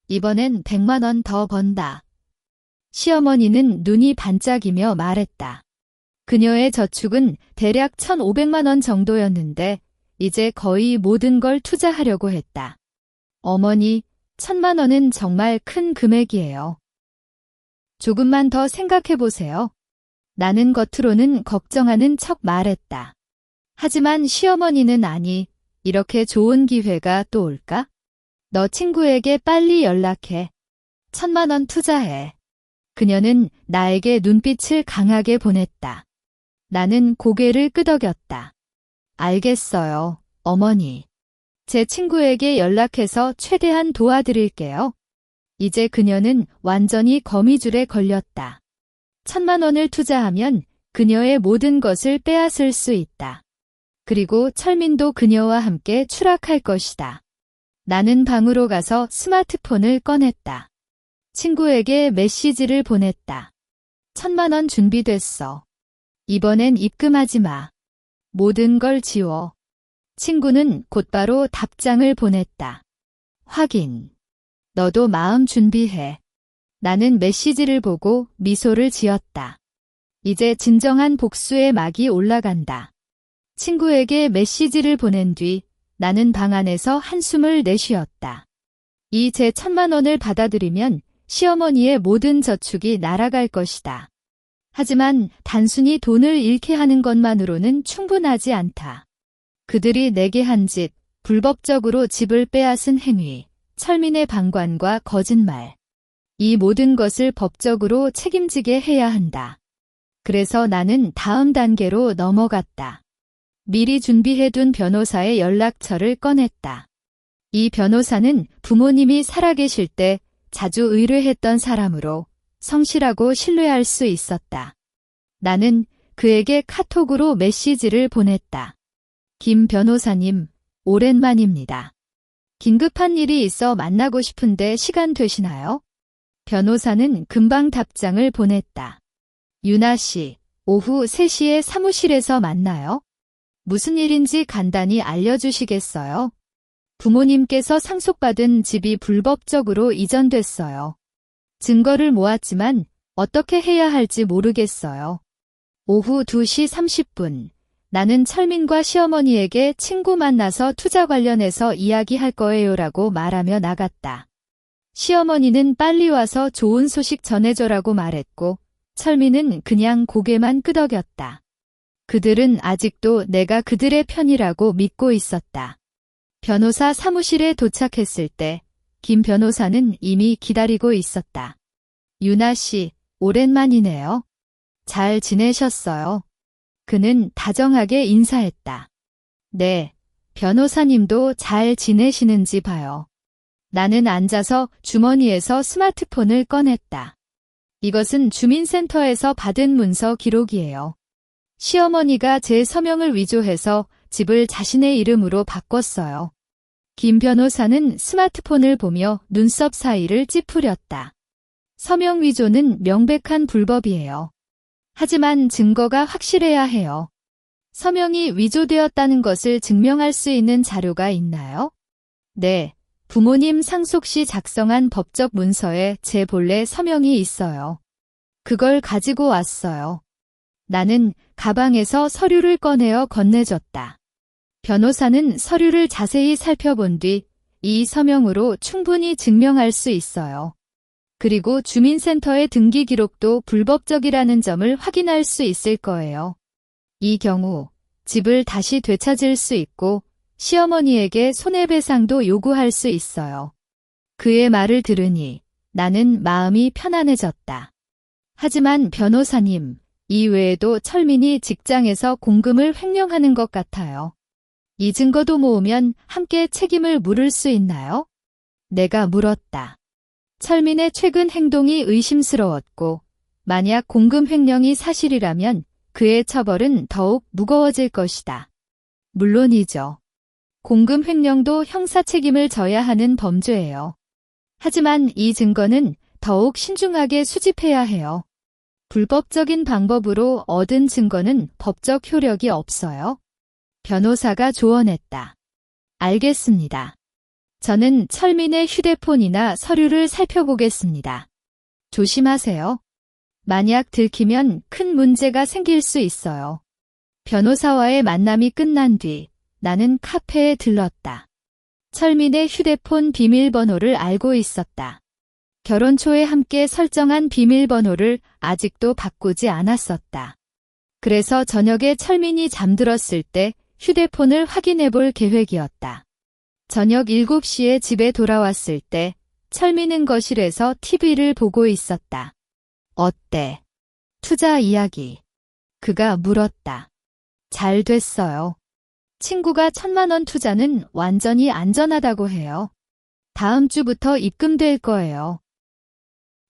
이번엔 100만 원 더 번다. 시어머니는 눈이 반짝이며 말했다. 그녀의 저축은 대략 1,500만 원 정도였는데 이제 거의 모든 걸 투자하려고 했다. 어머니, 1,000만 원은 정말 큰 금액이에요. 조금만 더 생각해 보세요. 나는 겉으로는 걱정하는 척 말했다. 하지만 시어머니는 아니, 이렇게 좋은 기회가 또 올까? 너 친구에게 빨리 연락해. 1,000만 원 투자해. 그녀는 나에게 눈빛을 강하게 보냈다. 나는 고개를 끄덕였다. 알겠어요, 어머니. 제 친구에게 연락해서 최대한 도와드릴게요. 이제 그녀는 완전히 거미줄에 걸렸다. 1,000만 원을 투자하면 그녀의 모든 것을 빼앗을 수 있다. 그리고 철민도 그녀와 함께 추락할 것이다. 나는 방으로 가서 스마트폰을 꺼냈다. 친구에게 메시지를 보냈다. 1,000만 원 준비됐어. 이번엔 입금하지 마. 모든 걸 지워. 친구는 곧바로 답장을 보냈다. 확인. 너도 마음 준비해. 나는 메시지를 보고 미소를 지었다. 이제 진정한 복수의 막이 올라간다. 친구에게 메시지를 보낸 뒤 나는 방 안에서 한숨을 내쉬었다. 이 제 1,000만 원을 받아들이면 시어머니의 모든 저축이 날아갈 것이다. 하지만 단순히 돈을 잃게 하는 것만으로는 충분하지 않다. 그들이 내게 한 짓, 불법적으로 집을 빼앗은 행위, 철민의 방관과 거짓말. 이 모든 것을 법적으로 책임지게 해야 한다. 그래서 나는 다음 단계로 넘어갔다. 미리 준비해둔 변호사의 연락처를 꺼냈다. 이 변호사는 부모님이 살아계실 때 자주 의뢰했던 사람으로 성실하고 신뢰할 수 있었다. 나는 그에게 카톡으로 메시지를 보냈다. 김 변호사님, 오랜만입니다. 긴급한 일이 있어 만나고 싶은데 시간 되시나요? 변호사는 금방 답장을 보냈다. 유나 씨, 오후 3시에 사무실에서 만나요. 무슨 일인지 간단히 알려주시겠어요? 부모님께서 상속받은 집이 불법적으로 이전됐어요. 증거를 모았지만 어떻게 해야 할지 모르겠어요. 오후 2시 30분. 나는 철민과 시어머니에게 친구 만나서 투자 관련해서 이야기할 거예요라고 말하며 나갔다. 시어머니는 빨리 와서 좋은 소식 전해줘라고 말했고 철민은 그냥 고개만 끄덕였다. 그들은 아직도 내가 그들의 편이라고 믿고 있었다. 변호사 사무실에 도착했을 때 김 변호사는 이미 기다리고 있었다. 유나 씨, 오랜만이네요. 잘 지내셨어요? 그는 다정하게 인사했다. 네, 변호사님도 잘 지내시는지 봐요. 나는 앉아서 주머니에서 스마트폰을 꺼냈다. 이것은 주민센터에서 받은 문서 기록이에요. 시어머니가 제 서명을 위조해서 집을 자신의 이름으로 바꿨어요. 김 변호사는 스마트폰을 보며 눈썹 사이를 찌푸렸다. 서명 위조는 명백한 불법이에요. 하지만 증거가 확실해야 해요. 서명이 위조되었다는 것을 증명할 수 있는 자료가 있나요? 네, 부모님 상속 시 작성한 법적 문서에 제 본래 서명이 있어요. 그걸 가지고 왔어요. 나는 가방에서 서류를 꺼내어 건네줬다. 변호사는 서류를 자세히 살펴본 뒤 이 서명으로 충분히 증명할 수 있어요. 그리고 주민센터의 등기 기록도 불법적이라는 점을 확인할 수 있을 거예요. 이 경우 집을 다시 되찾을 수 있고 시어머니에게 손해배상도 요구할 수 있어요. 그의 말을 들으니 나는 마음이 편안해졌다. 하지만 변호사님, 이 외에도 철민이 직장에서 공금을 횡령하는 것 같아요. 이 증거도 모으면 함께 책임을 물을 수 있나요? 내가 물었다. 철민의 최근 행동이 의심스러웠고 만약 공금 횡령이 사실이라면 그의 처벌은 더욱 무거워질 것이다. 물론이죠. 공금 횡령도 형사 책임을 져야 하는 범죄예요. 하지만 이 증거는 더욱 신중하게 수집해야 해요. 불법적인 방법으로 얻은 증거는 법적 효력이 없어요. 변호사가 조언했다. 알겠습니다. 저는 철민의 휴대폰이나 서류를 살펴보겠습니다. 조심하세요. 만약 들키면 큰 문제가 생길 수 있어요. 변호사와의 만남이 끝난 뒤 나는 카페에 들렀다. 철민의 휴대폰 비밀번호를 알고 있었다. 결혼 초에 함께 설정한 비밀번호를 아직도 바꾸지 않았었다. 그래서 저녁에 철민이 잠들었을 때 휴대폰을 확인해 볼 계획이었다. 저녁 7시에 집에 돌아왔을 때 철민은 거실에서 TV를 보고 있었다. 어때? 투자 이야기. 그가 물었다. 잘 됐어요. 친구가 1,000만 원 투자는 완전히 안전하다고 해요. 다음 주부터 입금될 거예요.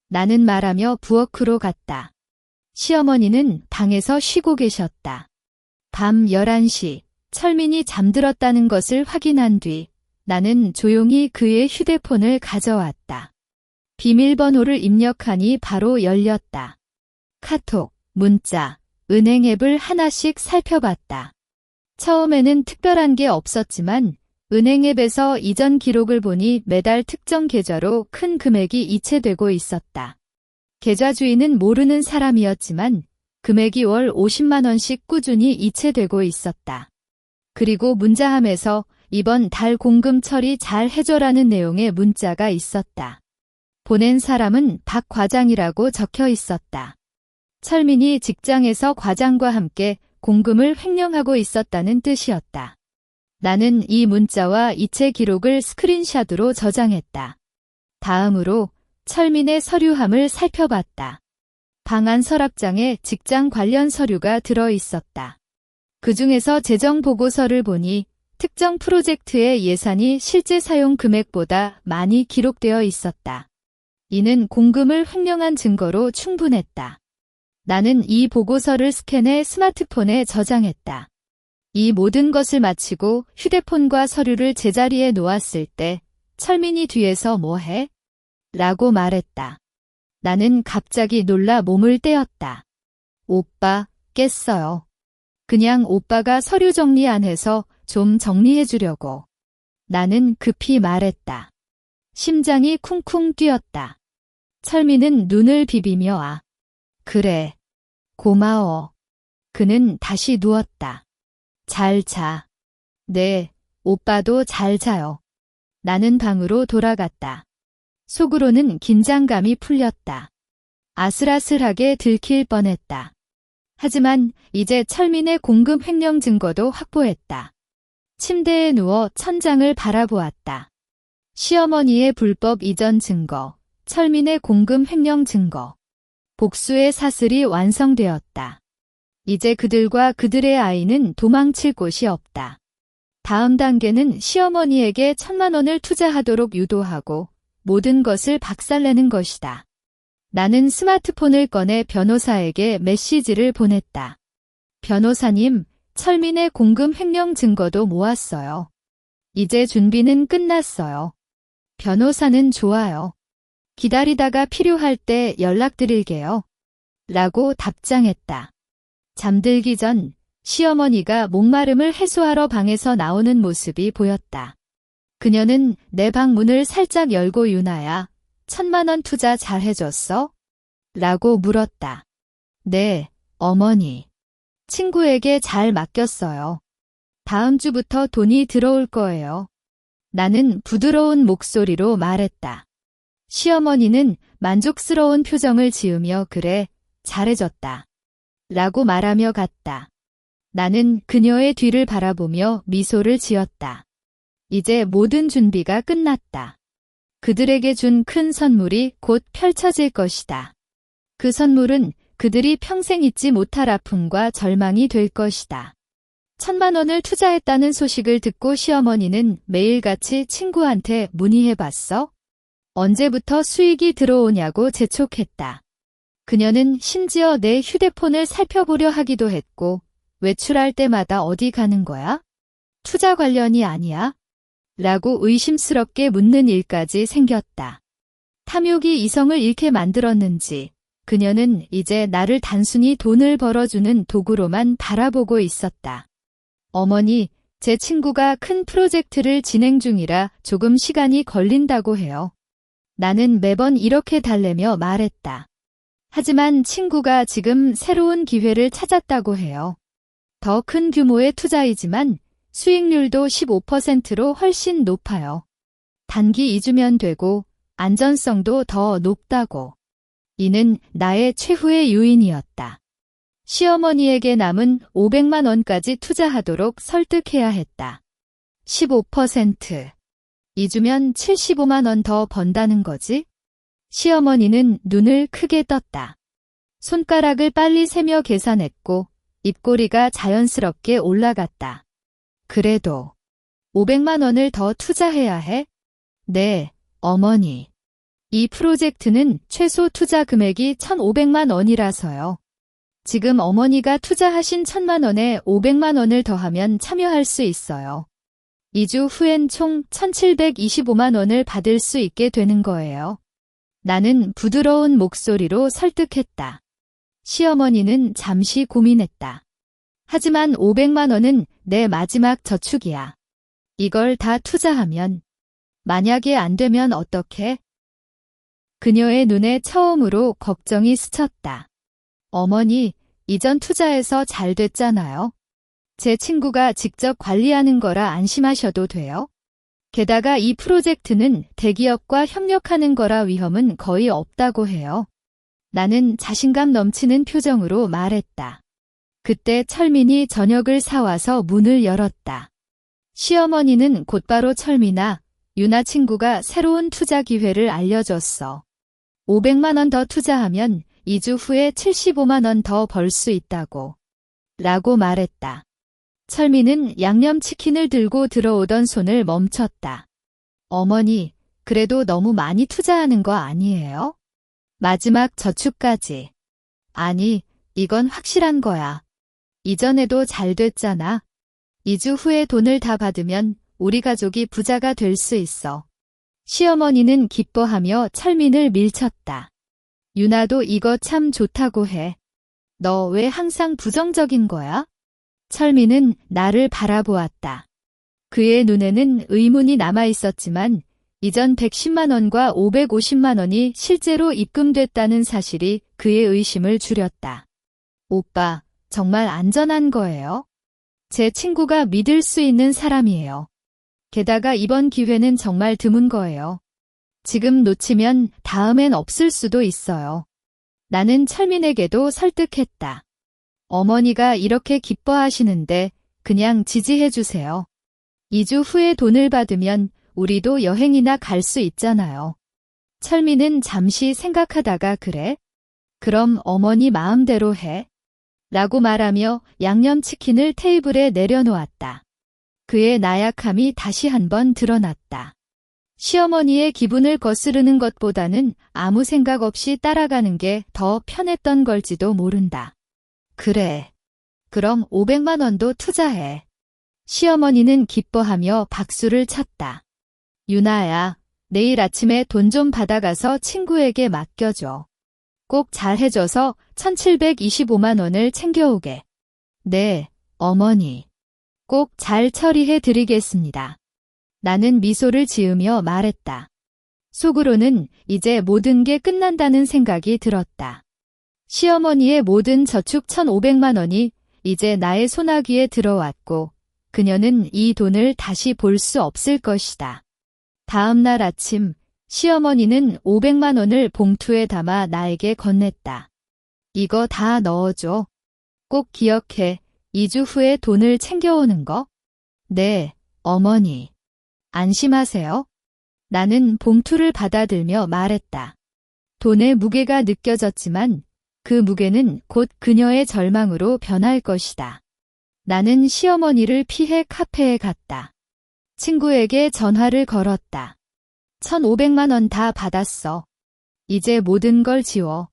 나는 말하며 부엌으로 갔다. 시어머니는 방에서 쉬고 계셨다. 밤 11시 철민이 잠들었다는 것을 확인한 뒤 나는 조용히 그의 휴대폰을 가져왔다. 비밀번호를 입력하니 바로 열렸다. 카톡, 문자, 은행 앱을 하나씩 살펴봤다. 처음에는 특별한 게 없었지만 은행 앱에서 이전 기록을 보니 매달 특정 계좌로 큰 금액이 이체되고 있었다. 계좌 주인은 모르는 사람이었지만 금액이 월 50만 원씩 꾸준히 이체되고 있었다. 그리고 문자함에서 이번 달 공금 처리 잘 해줘라는 내용의 문자가 있었다. 보낸 사람은 박 과장이라고 적혀 있었다. 철민이 직장에서 과장과 함께 공금을 횡령하고 있었다는 뜻이었다. 나는 이 문자와 이체 기록을 스크린샷으로 저장했다. 다음으로 철민의 서류함을 살펴봤다. 방안 서랍장에 직장 관련 서류가 들어 있었다. 그 중에서 재정 보고서를 보니 특정 프로젝트의 예산이 실제 사용 금액보다 많이 기록되어 있었다. 이는 공금을 횡령한 증거로 충분했다. 나는 이 보고서를 스캔해 스마트폰에 저장했다. 이 모든 것을 마치고 휴대폰과 서류를 제자리에 놓았을 때 철민이 뒤에서 뭐해? 라고 말했다. 나는 갑자기 놀라 몸을 떼었다. 오빠, 깼어요. 그냥 오빠가 서류 정리 안 해서 좀 정리해 주려고. 나는 급히 말했다. 심장이 쿵쿵 뛰었다. 철민은 눈을 비비며 아, 그래. 고마워. 그는 다시 누웠다. 잘 자. 네, 오빠도 잘 자요. 나는 방으로 돌아갔다. 속으로는 긴장감이 풀렸다. 아슬아슬하게 들킬 뻔했다. 하지만 이제 철민의 공금 횡령 증거도 확보했다. 침대에 누워 천장을 바라보았다. 시어머니의 불법 이전 증거, 철민의 공금 횡령 증거. 복수의 사슬이 완성되었다. 이제 그들과 그들의 아이는 도망칠 곳이 없다. 다음 단계는 시어머니에게 1,000만 원을 투자하도록 유도하고 모든 것을 박살내는 것이다. 나는 스마트폰을 꺼내 변호사에게 메시지를 보냈다. 변호사님, 철민의 공금 횡령 증거도 모았어요. 이제 준비는 끝났어요. 변호사는 좋아요. 기다리다가 필요할 때 연락드릴게요. 라고 답장했다. 잠들기 전 시어머니가 목마름을 해소하러 방에서 나오는 모습이 보였다. 그녀는 내 방 문을 살짝 열고 유나야, 1,000만 원 투자 잘 해줬어? 라고 물었다. 네, 어머니. 친구에게 잘 맡겼어요. 다음 주부터 돈이 들어올 거예요. 나는 부드러운 목소리로 말했다. 시어머니는 만족스러운 표정을 지으며 그래, 잘해줬다. 라고 말하며 갔다. 나는 그녀의 뒤를 바라보며 미소를 지었다. 이제 모든 준비가 끝났다. 그들에게 준 큰 선물이 곧 펼쳐질 것이다. 그 선물은 그들이 평생 잊지 못할 아픔과 절망이 될 것이다. 1,000만 원을 투자했다는 소식을 듣고 시어머니는 매일같이 친구한테 문의해봤어? 언제부터 수익이 들어오냐고 재촉했다. 그녀는 심지어 내 휴대폰을 살펴보려 하기도 했고, 외출할 때마다 어디 가는 거야? 투자 관련이 아니야? 라고 의심스럽게 묻는 일까지 생겼다. 탐욕이 이성을 잃게 만들었는지 그녀는 이제 나를 단순히 돈을 벌어주는 도구로만 바라보고 있었다. 어머니, 제 친구가 큰 프로젝트를 진행 중이라 조금 시간이 걸린다고 해요. 나는 매번 이렇게 달래며 말했다. 하지만 친구가 지금 새로운 기회를 찾았다고 해요. 더 큰 규모의 투자이지만 수익률도 15%로 훨씬 높아요. 단기 2주면 되고 안전성도 더 높다고. 이는 나의 최후의 유인이었다. 시어머니에게 남은 500만 원까지 투자하도록 설득해야 했다. 15%. 2주면 75만 원 더 번다는 거지? 시어머니는 눈을 크게 떴다. 손가락을 빨리 세며 계산했고 입꼬리가 자연스럽게 올라갔다. 그래도 500만 원을 더 투자해야 해? 네, 어머니. 이 프로젝트는 최소 투자 금액이 1,500만 원이라서요. 지금 어머니가 투자하신 1,000만 원에 500만 원을 더하면 참여할 수 있어요. 2주 후엔 총 1,725만 원을 받을 수 있게 되는 거예요. 나는 부드러운 목소리로 설득했다. 시어머니는 잠시 고민했다. 하지만 500만 원은 내 마지막 저축이야. 이걸 다 투자하면 만약에 안 되면 어떡해? 그녀의 눈에 처음으로 걱정이 스쳤다. 어머니, 이전 투자해서 잘 됐잖아요. 제 친구가 직접 관리하는 거라 안심하셔도 돼요. 게다가 이 프로젝트는 대기업과 협력하는 거라 위험은 거의 없다고 해요. 나는 자신감 넘치는 표정으로 말했다. 그때 철민이 저녁을 사와서 문을 열었다. 시어머니는 곧바로 철민아, 유나 친구가 새로운 투자 기회를 알려줬어. 500만 원 더 투자하면 2주 후에 75만 원 더 벌 수 있다고. 라고 말했다. 철민은 양념치킨을 들고 들어오던 손을 멈췄다. 어머니, 그래도 너무 많이 투자하는 거 아니에요? 마지막 저축까지. 아니, 이건 확실한 거야. 이전에도 잘 됐잖아. 2주 후에 돈을 다 받으면 우리 가족이 부자가 될 수 있어. 시어머니는 기뻐하며 철민을 밀쳤다. 유나도 이거 참 좋다고 해. 너 왜 항상 부정적인 거야? 철민은 나를 바라보았다. 그의 눈에는 의문이 남아있었지만 이전 110만 원과 550만 원이 실제로 입금됐다는 사실이 그의 의심을 줄였다. 오빠, 정말 안전한 거예요? 제 친구가 믿을 수 있는 사람이에요. 게다가 이번 기회는 정말 드문 거예요. 지금 놓치면 다음엔 없을 수도 있어요. 나는 철민에게도 설득했다. 어머니가 이렇게 기뻐하시는데 그냥 지지해 주세요. 2주 후에 돈을 받으면 우리도 여행이나 갈 수 있잖아요. 철민은 잠시 생각하다가 그래? 그럼 어머니 마음대로 해. 라고 말하며 양념치킨을 테이블에 내려놓았다. 그의 나약함이 다시 한번 드러났다. 시어머니의 기분을 거스르는 것보다는 아무 생각 없이 따라가는 게 더 편했던 걸지도 모른다. 그래. 그럼 500만 원도 투자해. 시어머니는 기뻐하며 박수를 쳤다. 유나야, 내일 아침에 돈 좀 받아가서 친구에게 맡겨줘. 꼭 잘해줘서 1725만 원을 챙겨오게. 네, 어머니. 꼭 잘 처리해 드리겠습니다. 나는 미소를 지으며 말했다. 속으로는 이제 모든 게 끝난다는 생각이 들었다. 시어머니의 모든 저축 1,500만 원이 이제 나의 소나기에 들어왔고 그녀는 이 돈을 다시 볼 수 없을 것이다. 다음 날 아침 시어머니는 500만 원을 봉투에 담아 나에게 건넸다. 이거 다 넣어줘. 꼭 기억해. 2주 후에 돈을 챙겨오는 거? 네, 어머니. 안심하세요. 나는 봉투를 받아들며 말했다. 돈의 무게가 느껴졌지만 그 무게는 곧 그녀의 절망으로 변할 것이다. 나는 시어머니를 피해 카페에 갔다. 친구에게 전화를 걸었다. 1,500만 원 다 받았어. 이제 모든 걸 지워.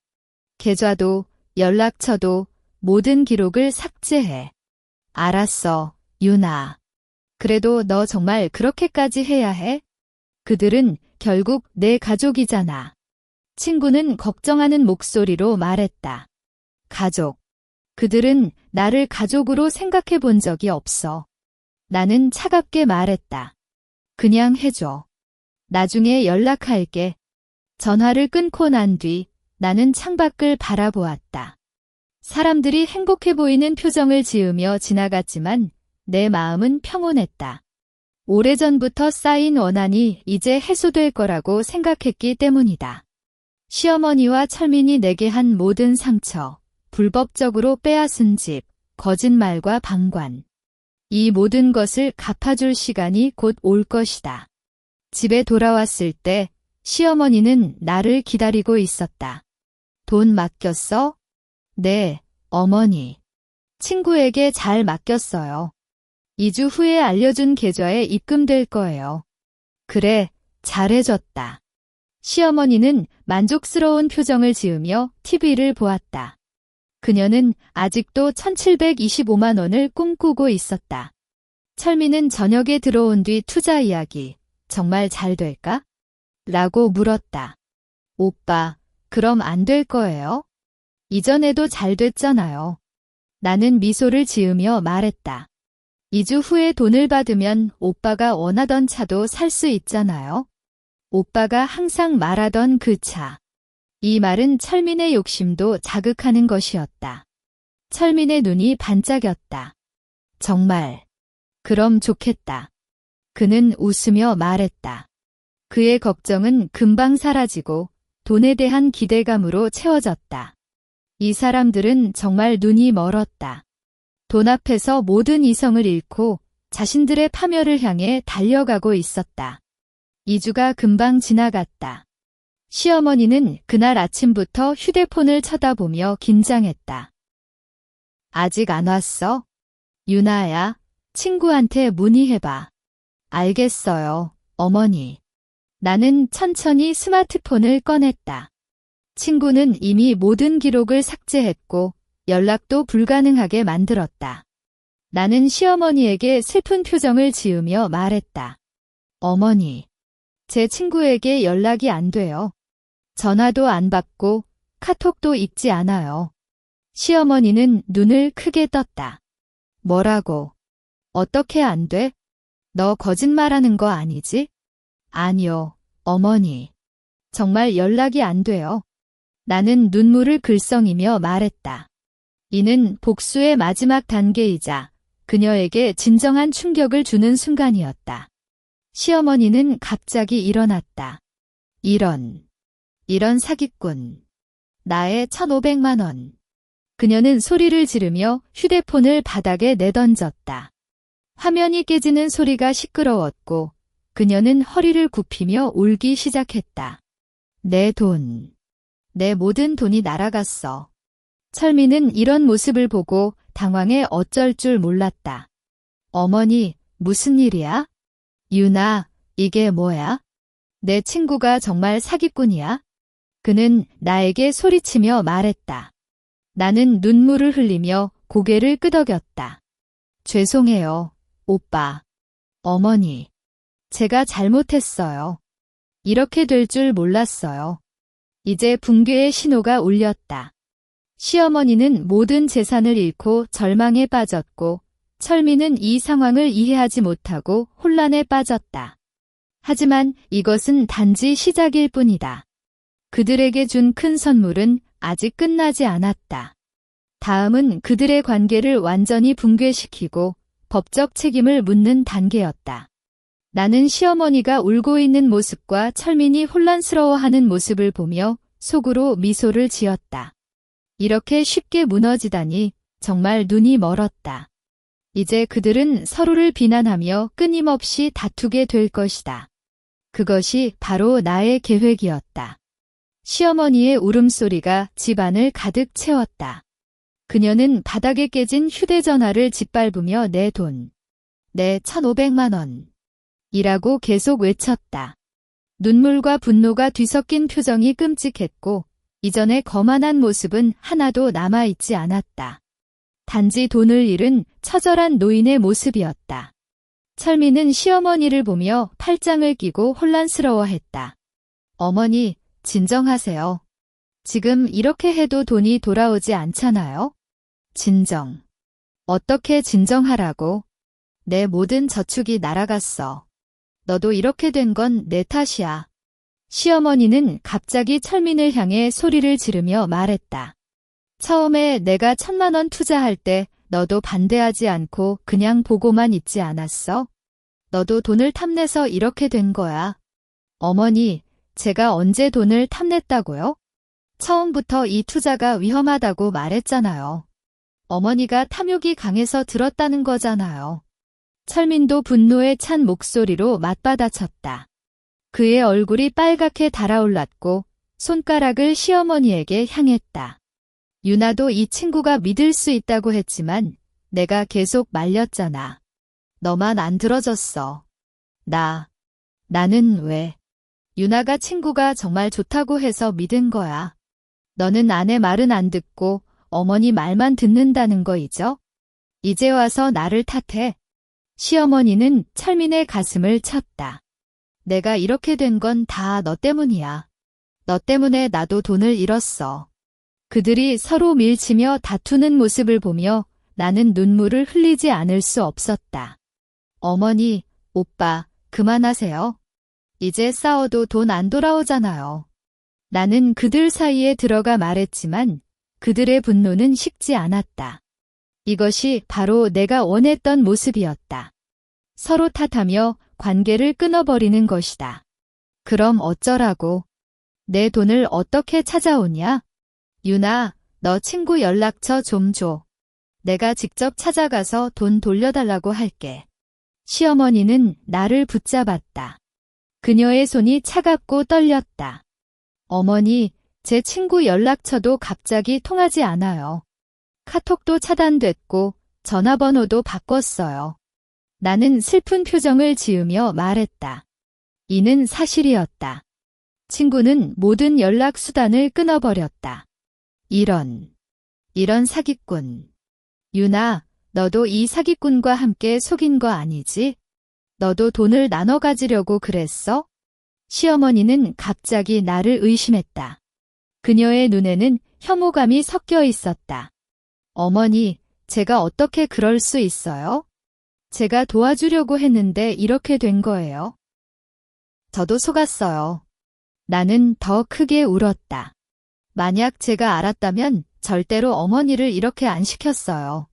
계좌도 연락처도 모든 기록을 삭제해. 알았어, 유나. 그래도 너 정말 그렇게까지 해야 해? 그들은 결국 내 가족이잖아. 친구는 걱정하는 목소리로 말했다. 가족. 그들은 나를 가족으로 생각해 본 적이 없어. 나는 차갑게 말했다. 그냥 해줘. 나중에 연락할게. 전화를 끊고 난 뒤 나는 창밖을 바라보았다. 사람들이 행복해 보이는 표정을 지으며 지나갔지만 내 마음은 평온했다. 오래전부터 쌓인 원한이 이제 해소될 거라고 생각했기 때문이다. 시어머니와 철민이 내게 한 모든 상처, 불법적으로 빼앗은 집, 거짓말과 방관. 이 모든 것을 갚아줄 시간이 곧 올 것이다. 집에 돌아왔을 때 시어머니는 나를 기다리고 있었다. 돈 맡겼어? 네, 어머니. 친구에게 잘 맡겼어요. 2주 후에 알려준 계좌에 입금될 거예요. 그래, 잘해줬다. 시어머니는 만족스러운 표정을 지으며 TV를 보았다. 그녀는 아직도 1,725만 원을 꿈꾸고 있었다. 철민은 저녁에 들어온 뒤 투자 이야기, 정말 잘 될까? 라고 물었다. 오빠, 그럼 안 될 거예요? 이전에도 잘 됐잖아요. 나는 미소를 지으며 말했다. 2주 후에 돈을 받으면 오빠가 원하던 차도 살 수 있잖아요. 오빠가 항상 말하던 그 차. 이 말은 철민의 욕심도 자극하는 것이었다. 철민의 눈이 반짝였다. 정말. 그럼 좋겠다. 그는 웃으며 말했다. 그의 걱정은 금방 사라지고 돈에 대한 기대감으로 채워졌다. 이 사람들은 정말 눈이 멀었다. 돈 앞에서 모든 이성을 잃고 자신들의 파멸을 향해 달려가고 있었다. 2주가 금방 지나갔다. 시어머니는 그날 아침부터 휴대폰을 쳐다보며 긴장했다. 아직 안 왔어? 유나야, 친구한테 문의해봐. 알겠어요, 어머니. 나는 천천히 스마트폰을 꺼냈다. 친구는 이미 모든 기록을 삭제했고 연락도 불가능하게 만들었다. 나는 시어머니에게 슬픈 표정을 지으며 말했다. 어머니, 제 친구에게 연락이 안 돼요. 전화도 안 받고 카톡도 읽지 않아요. 시어머니는 눈을 크게 떴다. 뭐라고? 어떻게 안 돼? 너 거짓말하는 거 아니지? 아니요, 어머니. 정말 연락이 안 돼요. 나는 눈물을 글썽이며 말했다. 이는 복수의 마지막 단계이자 그녀에게 진정한 충격을 주는 순간이었다. 시어머니는 갑자기 일어났다. 이런 사기꾼. 나의 1,500만 원. 그녀는 소리를 지르며 휴대폰을 바닥에 내던졌다. 화면이 깨지는 소리가 시끄러웠고 그녀는 허리를 굽히며 울기 시작했다. 내 돈. 내 모든 돈이 날아갔어. 철민은 이런 모습을 보고 당황해 어쩔 줄 몰랐다. 어머니, 무슨 일이야? 유나, 이게 뭐야? 내 친구가 정말 사기꾼이야? 그는 나에게 소리치며 말했다. 나는 눈물을 흘리며 고개를 끄덕였다. 죄송해요, 오빠. 어머니, 제가 잘못했어요. 이렇게 될 줄 몰랐어요. 이제 붕괴의 신호가 울렸다. 시어머니는 모든 재산을 잃고 절망에 빠졌고 철민은 이 상황을 이해하지 못하고 혼란에 빠졌다. 하지만 이것은 단지 시작일 뿐이다. 그들에게 준 큰 선물은 아직 끝나지 않았다. 다음은 그들의 관계를 완전히 붕괴시키고 법적 책임을 묻는 단계였다. 나는 시어머니가 울고 있는 모습과 철민이 혼란스러워하는 모습을 보며 속으로 미소를 지었다. 이렇게 쉽게 무너지다니 정말 눈이 멀었다. 이제 그들은 서로를 비난하며 끊임없이 다투게 될 것이다. 그것이 바로 나의 계획이었다. 시어머니의 울음소리가 집안을 가득 채웠다. 그녀는 바닥에 깨진 휴대전화를 짓밟으며 내 돈, 내 1,500만 원 이라고 계속 외쳤다. 눈물과 분노가 뒤섞인 표정이 끔찍했고 이전의 거만한 모습은 하나도 남아있지 않았다. 단지 돈을 잃은 처절한 노인의 모습이었다. 철민은 시어머니를 보며 팔짱을 끼고 혼란스러워했다. 어머니, 진정하세요. 지금 이렇게 해도 돈이 돌아오지 않잖아요? 진정. 어떻게 진정하라고? 내 모든 저축이 날아갔어. 너도 이렇게 된 건 내 탓이야. 시어머니는 갑자기 철민을 향해 소리를 지르며 말했다. 처음에 내가 1,000만 원 투자할 때 너도 반대하지 않고 그냥 보고만 있지 않았어? 너도 돈을 탐내서 이렇게 된 거야. 어머니, 제가 언제 돈을 탐냈다고요? 처음부터 이 투자가 위험하다고 말했잖아요. 어머니가 탐욕이 강해서 들었다는 거잖아요. 철민도 분노에 찬 목소리로 맞받아쳤다. 그의 얼굴이 빨갛게 달아올랐고 손가락을 시어머니에게 향했다. 유나도 이 친구가 믿을 수 있다고 했지만 내가 계속 말렸잖아. 너만 안 들어줬어. 나는 왜? 유나가 친구가 정말 좋다고 해서 믿은 거야. 너는 아내 말은 안 듣고 어머니 말만 듣는다는 거 잊어? 이제 와서 나를 탓해. 시어머니는 철민의 가슴을 쳤다. 내가 이렇게 된 건 다 너 때문이야. 너 때문에 나도 돈을 잃었어. 그들이 서로 밀치며 다투는 모습을 보며 나는 눈물을 흘리지 않을 수 없었다. 어머니, 오빠, 그만하세요. 이제 싸워도 돈 안 돌아오잖아요. 나는 그들 사이에 들어가 말했지만 그들의 분노는 식지 않았다. 이것이 바로 내가 원했던 모습이었다. 서로 탓하며 관계를 끊어버리는 것이다. 그럼 어쩌라고? 내 돈을 어떻게 찾아오냐? 유나, 너 친구 연락처 좀 줘. 내가 직접 찾아가서 돈 돌려달라고 할게. 시어머니는 나를 붙잡았다. 그녀의 손이 차갑고 떨렸다. 어머니, 제 친구 연락처도 갑자기 통하지 않아요. 카톡도 차단됐고 전화번호도 바꿨어요. 나는 슬픈 표정을 지으며 말했다. 이는 사실이었다. 친구는 모든 연락 수단을 끊어버렸다. 이런 사기꾼. 유나, 너도 이 사기꾼과 함께 속인 거 아니지? 너도 돈을 나눠 가지려고 그랬어? 시어머니는 갑자기 나를 의심했다. 그녀의 눈에는 혐오감이 섞여 있었다. 어머니, 제가 어떻게 그럴 수 있어요? 제가 도와주려고 했는데 이렇게 된 거예요. 저도 속았어요. 나는 더 크게 울었다. 만약 제가 알았다면 절대로 어머니를 이렇게 안 시켰어요.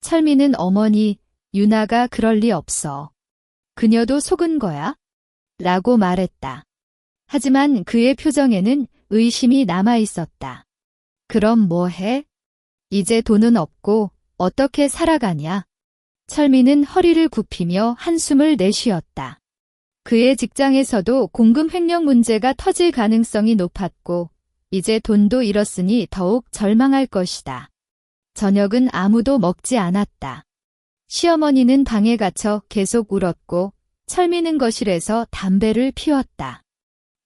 철미는 어머니, 유나가 그럴 리 없어. 그녀도 속은 거야? 라고 말했다. 하지만 그의 표정에는 의심이 남아 있었다. 그럼 뭐 해? 이제 돈은 없고 어떻게 살아가냐? 철미는 허리를 굽히며 한숨을 내쉬었다. 그의 직장에서도 공금 횡령 문제가 터질 가능성이 높았고 이제 돈도 잃었으니 더욱 절망할 것이다. 저녁은 아무도 먹지 않았다. 시어머니는 방에 갇혀 계속 울었고 철미는 거실에서 담배를 피웠다.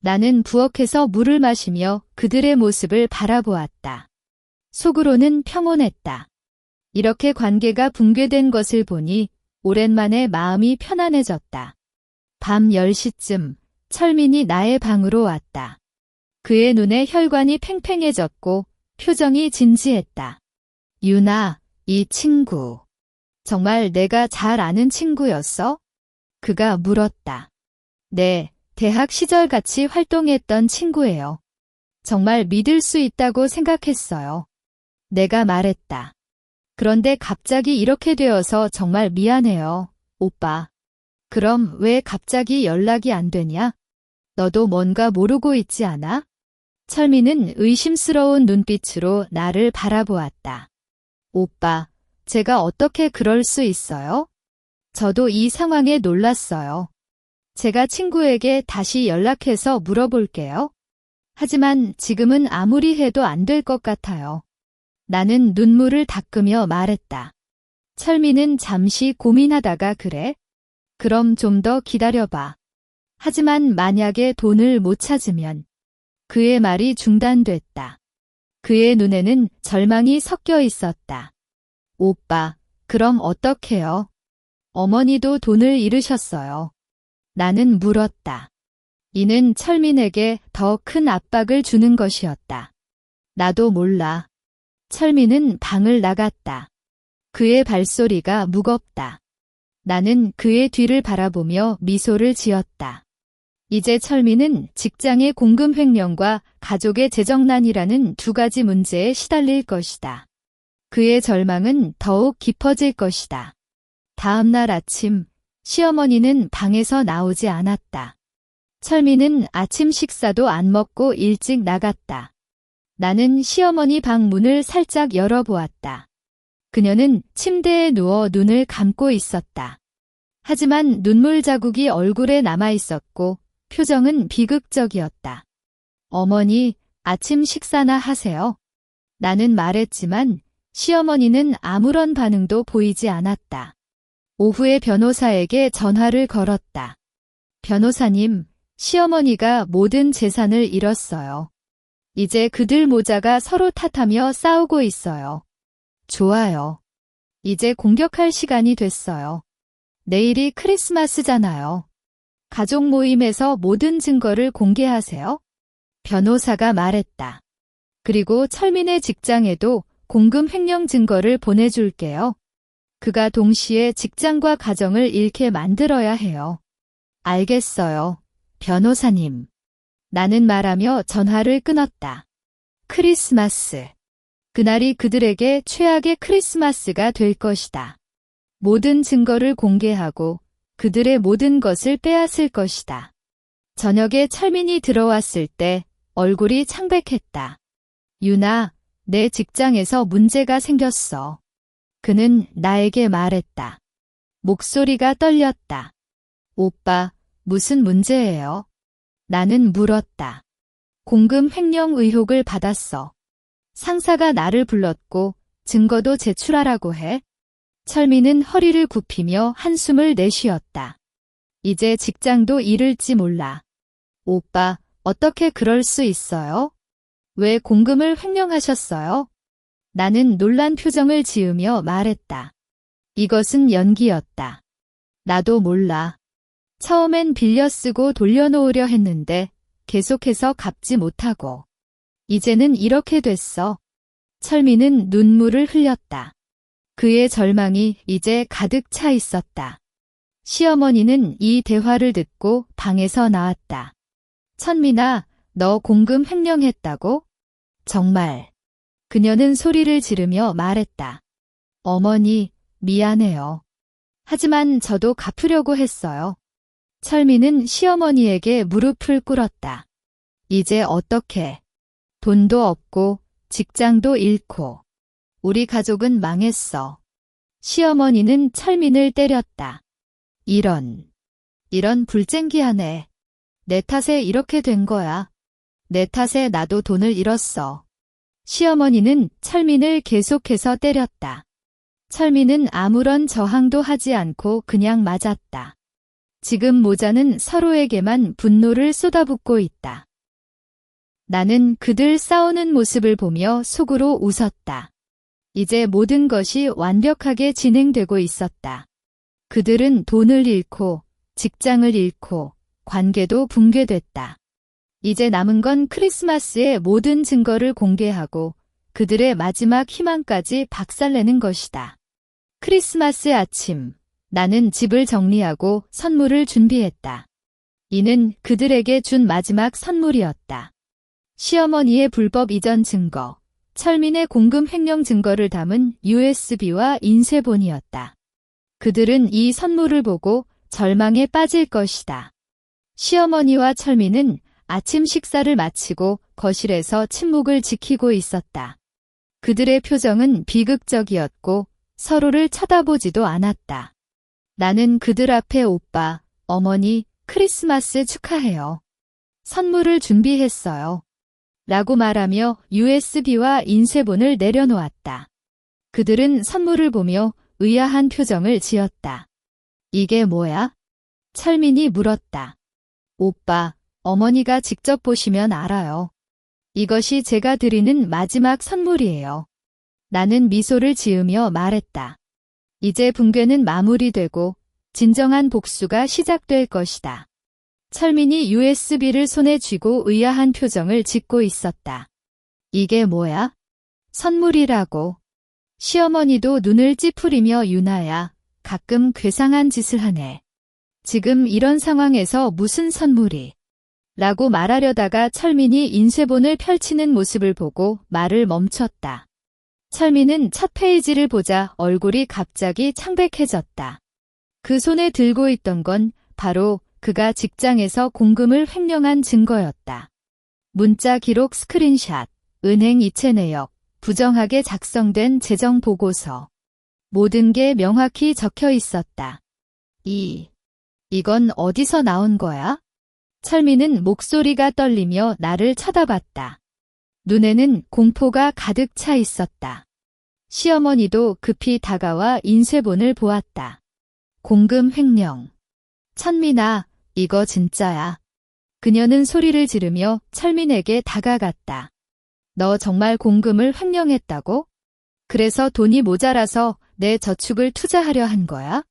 나는 부엌에서 물을 마시며 그들의 모습을 바라보았다. 속으로는 평온했다. 이렇게 관계가 붕괴된 것을 보니 오랜만에 마음이 편안해졌다. 밤 10시쯤 철민이 나의 방으로 왔다. 그의 눈에 혈관이 팽팽해졌고 표정이 진지했다. 유나, 이 친구. 정말 내가 잘 아는 친구였어? 그가 물었다. 네, 대학 시절 같이 활동했던 친구예요. 정말 믿을 수 있다고 생각했어요. 내가 말했다. 그런데 갑자기 이렇게 되어서 정말 미안해요, 오빠. 그럼 왜 갑자기 연락이 안 되냐? 너도 뭔가 모르고 있지 않아? 철미는 의심스러운 눈빛으로 나를 바라보았다. 오빠, 제가 어떻게 그럴 수 있어요? 저도 이 상황에 놀랐어요. 제가 친구에게 다시 연락해서 물어볼게요. 하지만 지금은 아무리 해도 안 될 것 같아요. 나는 눈물을 닦으며 말했다. 철미는 잠시 고민하다가 그래? 그럼 좀 더 기다려봐. 하지만 만약에 돈을 못 찾으면 그의 말이 중단됐다. 그의 눈에는 절망이 섞여 있었다. 오빠, 그럼 어떡해요? 어머니도 돈을 잃으셨어요. 나는 물었다. 이는 철민에게 더 큰 압박을 주는 것이었다. 나도 몰라. 철민은 방을 나갔다. 그의 발소리가 무겁다. 나는 그의 뒤를 바라보며 미소를 지었다. 이제 철민은 직장의 공금 횡령과 가족의 재정난이라는 두 가지 문제에 시달릴 것이다. 그의 절망은 더욱 깊어질 것이다. 다음 날 아침, 시어머니는 방에서 나오지 않았다. 철민은 아침 식사도 안 먹고 일찍 나갔다. 나는 시어머니 방 문을 살짝 열어보았다. 그녀는 침대에 누워 눈을 감고 있었다. 하지만 눈물 자국이 얼굴에 남아 있었고 표정은 비극적이었다. 어머니, 아침 식사나 하세요. 나는 말했지만 시어머니는 아무런 반응도 보이지 않았다. 오후에 변호사에게 전화를 걸었다. 변호사님, 시어머니가 모든 재산을 잃었어요. 이제 그들 모자가 서로 탓하며 싸우고 있어요. 좋아요. 이제 공격할 시간이 됐어요. 내일이 크리스마스잖아요. 가족 모임에서 모든 증거를 공개하세요. 변호사가 말했다. 그리고 철민의 직장에도 공금 횡령 증거를 보내줄게요. 그가 동시에 직장과 가정을 잃게 만들어야 해요. 알겠어요, 변호사님. 나는 말하며 전화를 끊었다. 크리스마스. 그날이 그들에게 최악의 크리스마스가 될 것이다. 모든 증거를 공개하고 그들의 모든 것을 빼앗을 것이다. 저녁에 철민이 들어왔을 때 얼굴이 창백했다. 유나, 내 직장에서 문제가 생겼어. 그는 나에게 말했다. 목소리가 떨렸다. 오빠, 무슨 문제예요? 나는 물었다. 공금 횡령 의혹을 받았어. 상사가 나를 불렀고 증거도 제출하라고 해. 철민은 허리를 굽히며 한숨을 내쉬었다. 이제 직장도 잃을지 몰라. 오빠, 어떻게 그럴 수 있어요? 왜 공금을 횡령하셨어요? 나는 놀란 표정을 지으며 말했다. 이것은 연기였다. 나도 몰라. 처음엔 빌려 쓰고 돌려놓으려 했는데 계속해서 갚지 못하고. 이제는 이렇게 됐어. 철민은 눈물을 흘렸다. 그의 절망이 이제 가득 차 있었다. 시어머니는 이 대화를 듣고 방에서 나왔다. 천민아, 너 공금 횡령했다고? 정말. 그녀는 소리를 지르며 말했다. 어머니, 미안해요. 하지만 저도 갚으려고 했어요. 철민은 시어머니에게 무릎을 꿇었다. 이제 어떻게? 돈도 없고 직장도 잃고 우리 가족은 망했어. 시어머니는 철민을 때렸다. 이런 불쟁기하네. 내 탓에 이렇게 된 거야. 내 탓에 나도 돈을 잃었어. 시어머니는 철민을 계속해서 때렸다. 철민은 아무런 저항도 하지 않고 그냥 맞았다. 지금 모자는 서로에게만 분노를 쏟아붓고 있다. 나는 그들 싸우는 모습을 보며 속으로 웃었다. 이제 모든 것이 완벽하게 진행되고 있었다. 그들은 돈을 잃고 직장을 잃고 관계도 붕괴됐다. 이제 남은 건 크리스마스의 모든 증거를 공개하고 그들의 마지막 희망까지 박살내는 것이다. 크리스마스 아침, 나는 집을 정리하고 선물을 준비했다. 이는 그들에게 준 마지막 선물이었다. 시어머니의 불법 이전 증거, 철민의 공금 횡령 증거를 담은 USB와 인쇄본이었다. 그들은 이 선물을 보고 절망에 빠질 것이다. 시어머니와 철민은 아침 식사를 마치고 거실에서 침묵을 지키고 있었다. 그들의 표정은 비극적이었고 서로를 쳐다보지도 않았다. 나는 그들 앞에 오빠, 어머니, 크리스마스 축하해요. 선물을 준비했어요. 라고 말하며 USB와 인쇄본을 내려놓았다. 그들은 선물을 보며 의아한 표정을 지었다. 이게 뭐야? 철민이 물었다. 오빠, 어머니가 직접 보시면 알아요. 이것이 제가 드리는 마지막 선물이에요. 나는 미소를 지으며 말했다. 이제 붕괴는 마무리되고 진정한 복수가 시작될 것이다. 철민이 USB를 손에 쥐고 의아한 표정을 짓고 있었다. 이게 뭐야? 선물이라고. 시어머니도 눈을 찌푸리며 유나야, 가끔 괴상한 짓을 하네. 지금 이런 상황에서 무슨 선물이? 라고 말하려다가 철민이 인쇄본을 펼치는 모습을 보고 말을 멈췄다. 철민은 첫 페이지를 보자 얼굴이 갑자기 창백해졌다. 그 손에 들고 있던 건 바로 그가 직장에서 공금을 횡령한 증거였다. 문자 기록 스크린샷, 은행 이체 내역, 부정하게 작성된 재정 보고서. 모든 게 명확히 적혀 있었다. 이건 어디서 나온 거야? 철민은 목소리가 떨리며 나를 쳐다봤다. 눈에는 공포가 가득 차 있었다. 시어머니도 급히 다가와 인쇄본을 보았다. 공금 횡령. 천민아, 이거 진짜야. 그녀는 소리를 지르며 철민에게 다가갔다. 너 정말 공금을 횡령했다고? 그래서 돈이 모자라서 내 저축을 투자하려 한 거야?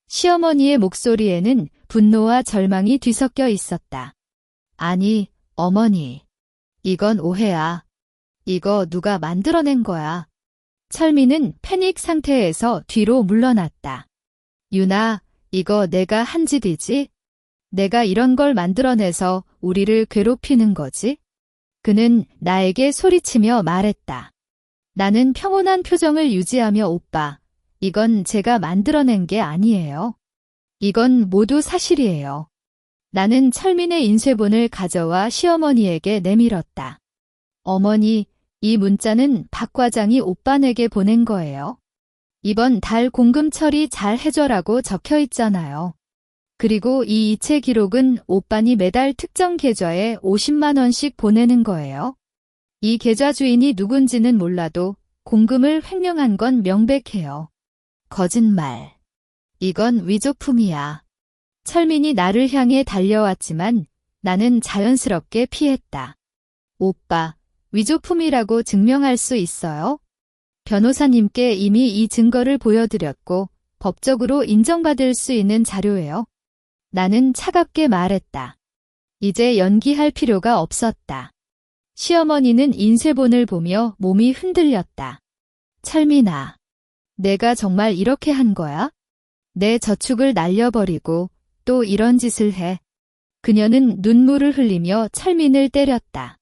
시어머니의 목소리에는 분노와 절망이 뒤섞여 있었다. 아니, 어머니. 이건 오해야. 이거 누가 만들어낸 거야. 철민은 패닉 상태에서 뒤로 물러났다. 유나, 이거 내가 한 짓이지? 내가 이런 걸 만들어내서 우리를 괴롭히는 거지? 그는 나에게 소리치며 말했다. 나는 평온한 표정을 유지하며 오빠, 이건 제가 만들어낸 게 아니에요. 이건 모두 사실이에요. 나는 철민의 인쇄본을 가져와 시어머니에게 내밀었다. 어머니, 이 문자는 박 과장이 오빠에게 보낸 거예요. 이번 달 공금 처리 잘 해줘라고 적혀 있잖아요. 그리고 이 이체 기록은 오빠니 매달 특정 계좌에 50만 원씩 보내는 거예요. 이 계좌 주인이 누군지는 몰라도 공금을 횡령한 건 명백해요. 거짓말. 이건 위조품이야. 철민이 나를 향해 달려왔지만 나는 자연스럽게 피했다. 오빠, 위조품이라고 증명할 수 있어요? 변호사님께 이미 이 증거를 보여드렸고 법적으로 인정받을 수 있는 자료예요. 나는 차갑게 말했다. 이제 연기할 필요가 없었다. 시어머니는 인쇄본을 보며 몸이 흔들렸다. 철민아, 내가 정말 이렇게 한 거야? 내 저축을 날려버리고 또 이런 짓을 해. 그녀는 눈물을 흘리며 철민을 때렸다.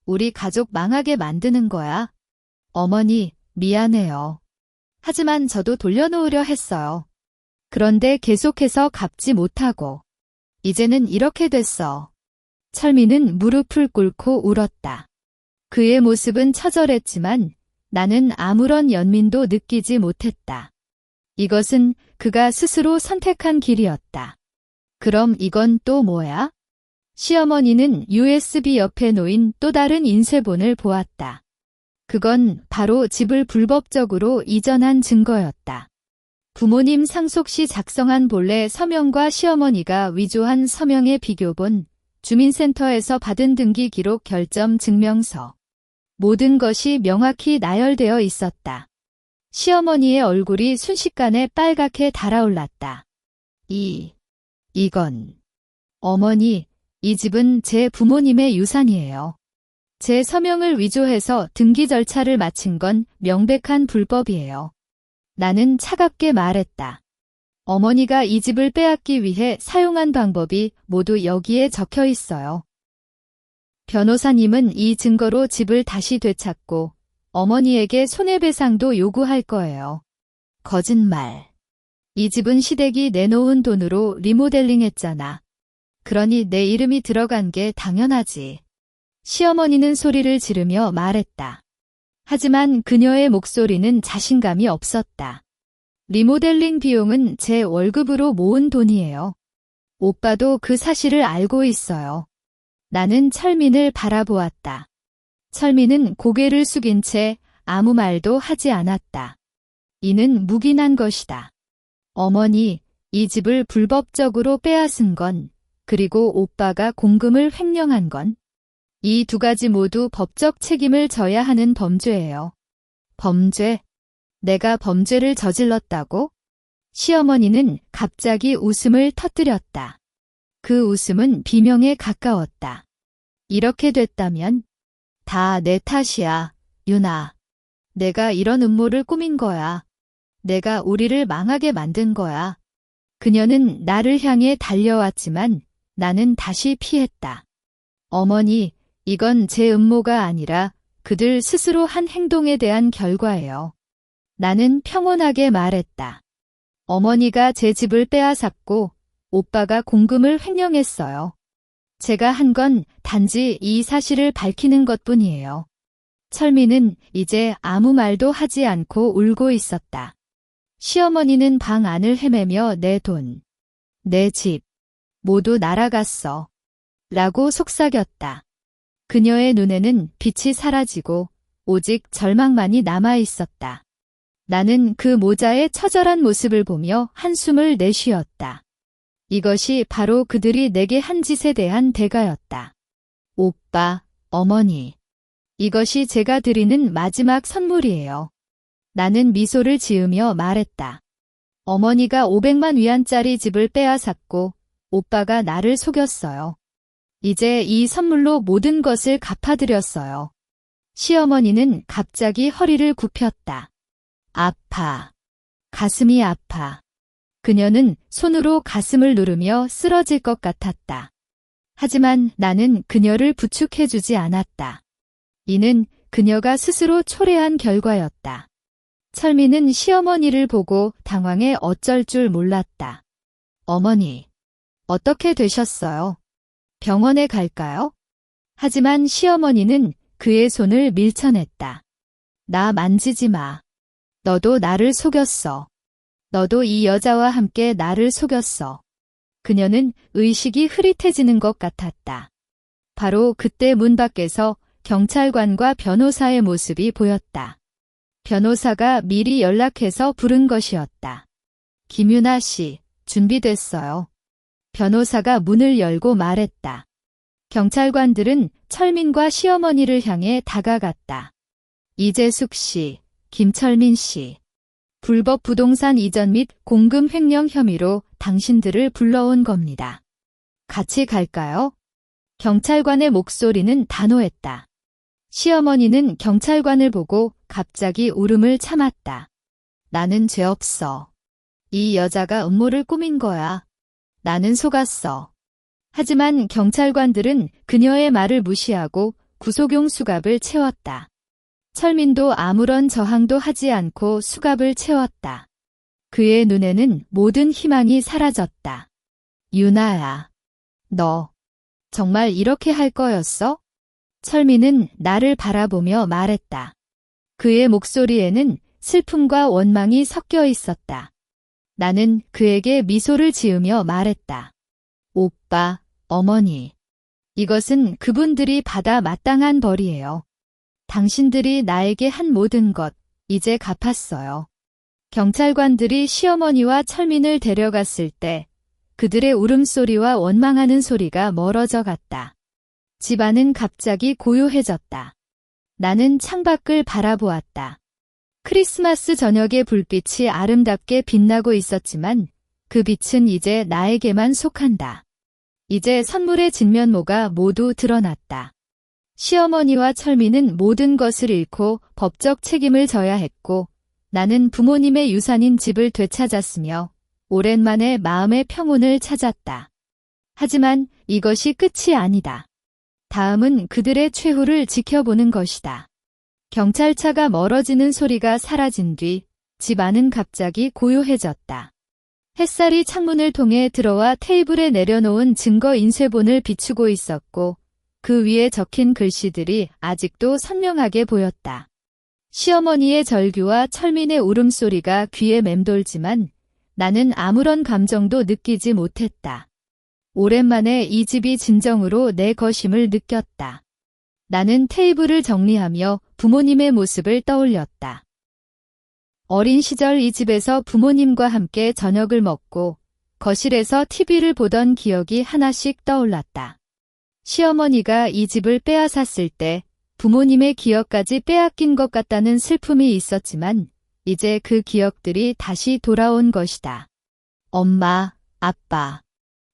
우리 가족 망하게 만드는 거야. 어머니, 미안해요. 하지만 저도 돌려놓으려 했어요. 그런데 계속해서 갚지 못하고 이제는 이렇게 됐어. 철민은 무릎을 꿇고 울었다. 그의 모습은 처절했지만 나는 아무런 연민도 느끼지 못했다. 이것은 그가 스스로 선택한 길이었다. 그럼 이건 또 뭐야? 시어머니는 USB 옆에 놓인 또 다른 인쇄본을 보았다. 그건 바로 집을 불법적으로 이전한 증거였다. 부모님 상속 시 작성한 본래 서명과 시어머니가 위조한 서명의 비교본, 주민센터에서 받은 등기 기록 결점 증명서. 모든 것이 명확히 나열되어 있었다. 시어머니의 얼굴이 순식간에 빨갛게 달아올랐다. 이건. 어머니, 이 집은 제 부모님의 유산이에요. 제 서명을 위조해서 등기 절차를 마친 건 명백한 불법이에요. 나는 차갑게 말했다. 어머니가 이 집을 빼앗기 위해 사용한 방법이 모두 여기에 적혀 있어요. 변호사님은 이 증거로 집을 다시 되찾고 어머니에게 손해배상도 요구할 거예요. 거짓말. 이 집은 시댁이 내놓은 돈으로 리모델링 했잖아. 그러니 내 이름이 들어간 게 당연하지. 시어머니는 소리를 지르며 말했다. 하지만 그녀의 목소리는 자신감이 없었다. 리모델링 비용은 제 월급으로 모은 돈이에요. 오빠도 그 사실을 알고 있어요. 나는 철민을 바라보았다. 철민은 고개를 숙인 채 아무 말도 하지 않았다. 이는 묵인한 것이다. 어머니, 이 집을 불법적으로 빼앗은 건, 그리고 오빠가 공금을 횡령한 건, 이 두 가지 모두 법적 책임을 져야 하는 범죄예요. 범죄? 내가 범죄를 저질렀다고? 시어머니는 갑자기 웃음을 터뜨렸다. 그 웃음은 비명에 가까웠다. 이렇게 됐다면? 다 내 탓이야, 유나. 내가 이런 음모를 꾸민 거야. 내가 우리를 망하게 만든 거야. 그녀는 나를 향해 달려왔지만 나는 다시 피했다. 어머니, 이건 제 음모가 아니라 그들 스스로 한 행동에 대한 결과예요. 나는 평온하게 말했다. 어머니가 제 집을 빼앗았고 오빠가 공금을 횡령했어요. 제가 한 건 단지 이 사실을 밝히는 것뿐이에요. 철민은 이제 아무 말도 하지 않고 울고 있었다. 시어머니는 방 안을 헤매며 내 돈, 내 집, 모두 날아갔어. 라고 속삭였다. 그녀의 눈에는 빛이 사라지고 오직 절망만이 남아 있었다. 나는 그 모자의 처절한 모습을 보며 한숨을 내쉬었다. 이것이 바로 그들이 내게 한 짓에 대한 대가였다. 오빠, 어머니. 이것이 제가 드리는 마지막 선물이에요. 나는 미소를 지으며 말했다. 어머니가 500만 위안짜리 집을 빼앗았고 오빠가 나를 속였어요. 이제 이 선물로 모든 것을 갚아드렸어요. 시어머니는 갑자기 허리를 굽혔다. 아파. 가슴이 아파. 그녀는 손으로 가슴을 누르며 쓰러질 것 같았다. 하지만 나는 그녀를 부축해주지 않았다. 이는 그녀가 스스로 초래한 결과였다. 철민은 시어머니를 보고 당황해 어쩔 줄 몰랐다. 어머니, 어떻게 되셨어요? 병원에 갈까요? 하지만 시어머니는 그의 손을 밀쳐냈다. 나 만지지 마. 너도 나를 속였어. 너도 이 여자와 함께 나를 속였어. 그녀는 의식이 흐릿해지는 것 같았다. 바로 그때 문 밖에서 경찰관과 변호사의 모습이 보였다. 변호사가 미리 연락해서 부른 것이었다. 김유나 씨, 준비됐어요. 변호사가 문을 열고 말했다. 경찰관들은 철민과 시어머니를 향해 다가갔다. 이재숙 씨, 김철민 씨. 불법 부동산 이전 및 공금 횡령 혐의로 당신들을 불러온 겁니다. 같이 갈까요? 경찰관의 목소리는 단호했다. 시어머니는 경찰관을 보고 갑자기 울음을 참았다. 나는 죄 없어. 이 여자가 음모를 꾸민 거야. 나는 속았어. 하지만 경찰관들은 그녀의 말을 무시하고 구속용 수갑을 채웠다. 철민도 아무런 저항도 하지 않고 수갑을 채웠다. 그의 눈에는 모든 희망이 사라졌다. 유나야, 너 정말 이렇게 할 거였어? 철민은 나를 바라보며 말했다. 그의 목소리에는 슬픔과 원망이 섞여 있었다. 나는 그에게 미소를 지으며 말했다. 오빠, 어머니. 이것은 그분들이 받아 마땅한 벌이에요. 당신들이 나에게 한 모든 것, 이제 갚았어요. 경찰관들이 시어머니와 철민을 데려갔을 때 그들의 울음소리와 원망하는 소리가 멀어져 갔다. 집안은 갑자기 고요해졌다. 나는 창밖을 바라보았다. 크리스마스 저녁의 불빛이 아름답게 빛나고 있었지만 그 빛은 이제 나에게만 속한다. 이제 선물의 진면모가 모두 드러났다. 시어머니와 철민은 모든 것을 잃고 법적 책임을 져야 했고 나는 부모님의 유산인 집을 되찾았으며 오랜만에 마음의 평온을 찾았다. 하지만 이것이 끝이 아니다. 다음은 그들의 최후를 지켜보는 것이다. 경찰차가 멀어지는 소리가 사라진 뒤 집안은 갑자기 고요해졌다. 햇살이 창문을 통해 들어와 테이블에 내려놓은 증거 인쇄본을 비추고 있었고 그 위에 적힌 글씨들이 아직도 선명하게 보였다. 시어머니의 절규와 철민의 울음소리가 귀에 맴돌지만 나는 아무런 감정도 느끼지 못했다. 오랜만에 이 집이 진정으로 내 것임을 느꼈다. 나는 테이블을 정리하며 부모님의 모습을 떠올렸다. 어린 시절 이 집에서 부모님과 함께 저녁을 먹고 거실에서 TV를 보던 기억이 하나씩 떠올랐다. 시어머니가 이 집을 빼앗았을 때 부모님의 기억까지 빼앗긴 것 같다는 슬픔이 있었지만 이제 그 기억들이 다시 돌아온 것이다. 엄마, 아빠.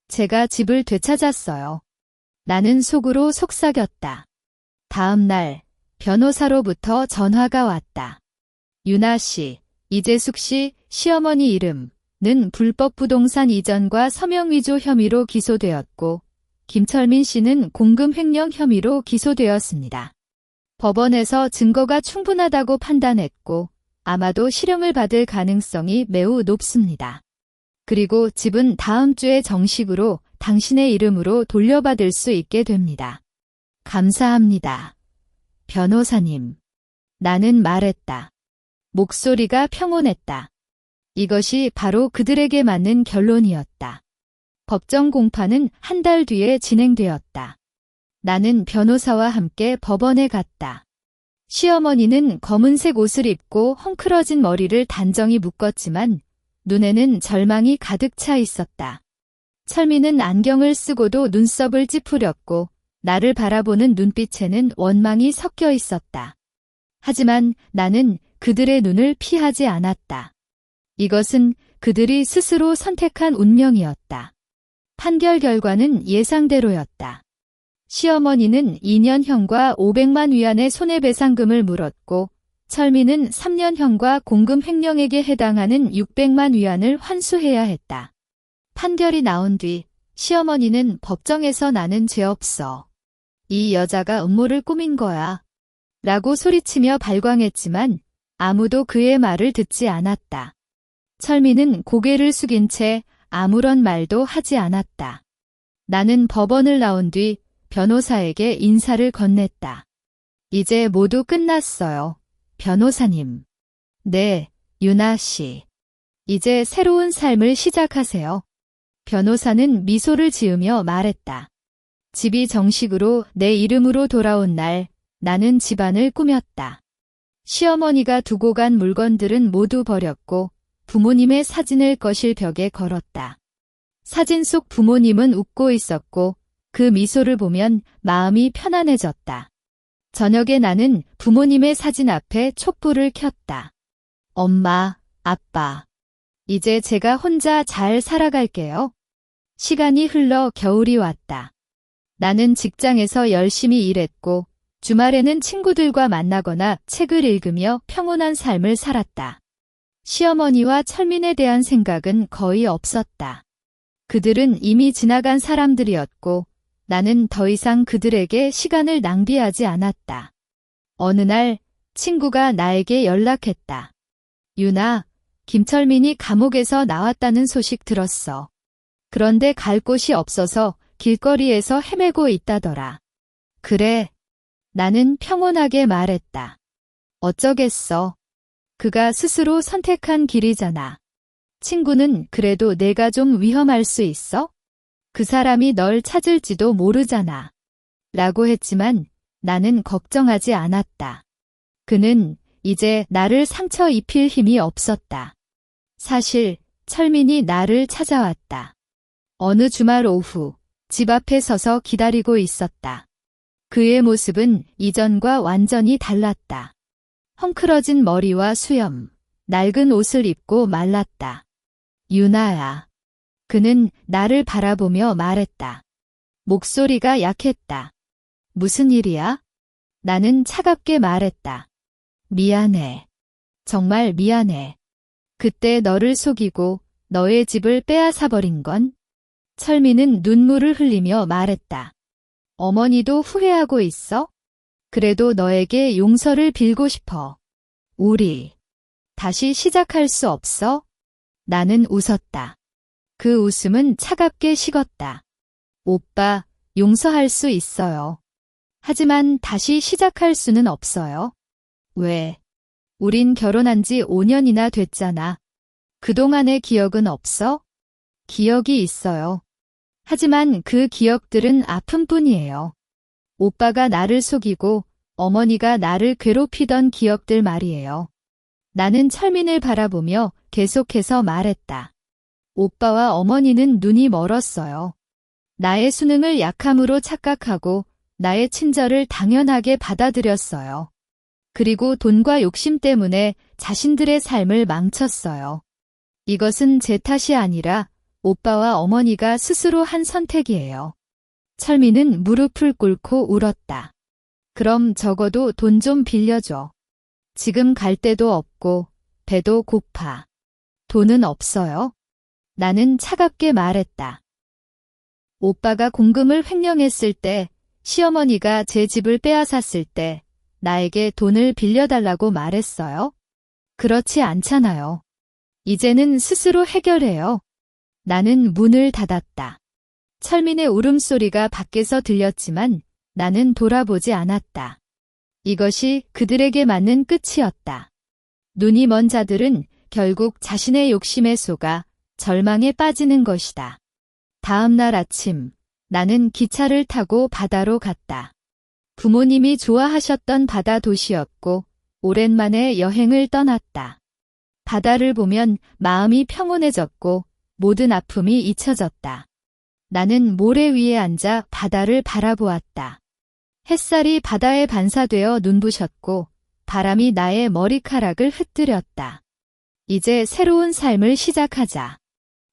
제가 집을 되찾았어요. 나는 속으로 속삭였다. 다음 날 변호사로부터 전화가 왔다. 유나 씨, 이재숙 씨 시어머니 이름은 불법 부동산 이전과 서명 위조 혐의로 기소되었고 김철민 씨는 공금 횡령 혐의로 기소되었습니다. 법원에서 증거가 충분하다고 판단했고 아마도 실형을 받을 가능성이 매우 높습니다. 그리고 집은 다음 주에 정식으로 당신의 이름으로 돌려받을 수 있게 됩니다. 감사합니다. 변호사님. 나는 말했다. 목소리가 평온했다. 이것이 바로 그들에게 맞는 결론이었다. 법정 공판은 한 달 뒤에 진행되었다. 나는 변호사와 함께 법원에 갔다. 시어머니는 검은색 옷을 입고 헝클어진 머리를 단정히 묶었지만 눈에는 절망이 가득 차 있었다. 철민은 안경을 쓰고도 눈썹을 찌푸렸고 나를 바라보는 눈빛에는 원망이 섞여 있었다. 하지만 나는 그들의 눈을 피하지 않았다. 이것은 그들이 스스로 선택한 운명이었다. 판결 결과는 예상대로였다. 시어머니는 2년형과 500만 위안의 손해배상금을 물었고 철민은 3년형과 공금 횡령액에 해당하는 600만 위안을 환수해야 했다. 판결이 나온 뒤 시어머니는 법정에서 나는 죄 없어. 이 여자가 음모를 꾸민 거야. 라고 소리치며 발광했지만 아무도 그의 말을 듣지 않았다. 철민은 고개를 숙인 채 아무런 말도 하지 않았다. 나는 법원을 나온 뒤 변호사에게 인사를 건넸다. 이제 모두 끝났어요. 변호사님. 네, 유나 씨. 이제 새로운 삶을 시작하세요. 변호사는 미소를 지으며 말했다. 집이 정식으로 내 이름으로 돌아온 날 나는 집안을 꾸몄다. 시어머니가 두고 간 물건들은 모두 버렸고 부모님의 사진을 거실 벽에 걸었다. 사진 속 부모님은 웃고 있었고 그 미소를 보면 마음이 편안해졌다. 저녁에 나는 부모님의 사진 앞에 촛불을 켰다. 엄마, 아빠, 이제 제가 혼자 잘 살아갈게요. 시간이 흘러 겨울이 왔다. 나는 직장에서 열심히 일했고 주말에는 친구들과 만나거나 책을 읽으며 평온한 삶을 살았다. 시어머니와 철민에 대한 생각은 거의 없었다. 그들은 이미 지나간 사람들이었고 나는 더 이상 그들에게 시간을 낭비하지 않았다. 어느 날 친구가 나에게 연락했다. 유나, 김철민이 감옥에서 나왔다는 소식 들었어. 그런데 갈 곳이 없어서 길거리에서 헤매고 있다더라. 그래. 나는 평온하게 말했다. 어쩌겠어. 그가 스스로 선택한 길이잖아. 친구는 그래도 내가 좀 위험할 수 있어? 그 사람이 널 찾을지도 모르잖아. 라고 했지만 나는 걱정하지 않았다. 그는 이제 나를 상처 입힐 힘이 없었다. 사실 철민이 나를 찾아왔다. 어느 주말 오후 집 앞에 서서 기다리고 있었다. 그의 모습은 이전과 완전히 달랐다. 헝클어진 머리와 수염, 낡은 옷을 입고 말랐다. 유나야. 그는 나를 바라보며 말했다. 목소리가 약했다. 무슨 일이야? 나는 차갑게 말했다. 미안해. 정말 미안해. 그때 너를 속이고 너의 집을 빼앗아버린 건? 철민은 눈물을 흘리며 말했다. 어머니도 후회하고 있어? 그래도 너에게 용서를 빌고 싶어. 우리 다시 시작할 수 없어? 나는 웃었다. 그 웃음은 차갑게 식었다. 오빠, 용서할 수 있어요. 하지만 다시 시작할 수는 없어요. 왜? 우린 결혼한 지 5년이나 됐잖아. 그동안의 기억은 없어? 기억이 있어요. 하지만 그 기억들은 아픔뿐이에요. 오빠가 나를 속이고 어머니가 나를 괴롭히던 기억들 말이에요. 나는 철민을 바라보며 계속해서 말했다. 오빠와 어머니는 눈이 멀었어요. 나의 수능을 약함으로 착각하고 나의 친절을 당연하게 받아들였어요. 그리고 돈과 욕심 때문에 자신들의 삶을 망쳤어요. 이것은 제 탓이 아니라 오빠와 어머니가 스스로 한 선택이에요. 철민은 무릎을 꿇고 울었다. 그럼 적어도 돈 좀 빌려줘. 지금 갈 데도 없고 배도 고파. 돈은 없어요? 나는 차갑게 말했다. 오빠가 공금을 횡령했을 때, 시어머니가 제 집을 빼앗았을 때 나에게 돈을 빌려달라고 말했어요? 그렇지 않잖아요. 이제는 스스로 해결해요. 나는 문을 닫았다. 철민의 울음소리가 밖에서 들렸지만 나는 돌아보지 않았다. 이것이 그들에게 맞는 끝이었다. 눈이 먼 자들은 결국 자신의 욕심에 속아 절망에 빠지는 것이다. 다음 날 아침, 나는 기차를 타고 바다로 갔다. 부모님이 좋아하셨던 바다 도시였고 오랜만에 여행을 떠났다. 바다를 보면 마음이 평온해졌고 모든 아픔이 잊혀졌다. 나는 모래 위에 앉아 바다를 바라보았다. 햇살이 바다에 반사되어 눈부셨고 바람이 나의 머리카락을 흩뜨렸다. 이제 새로운 삶을 시작하자.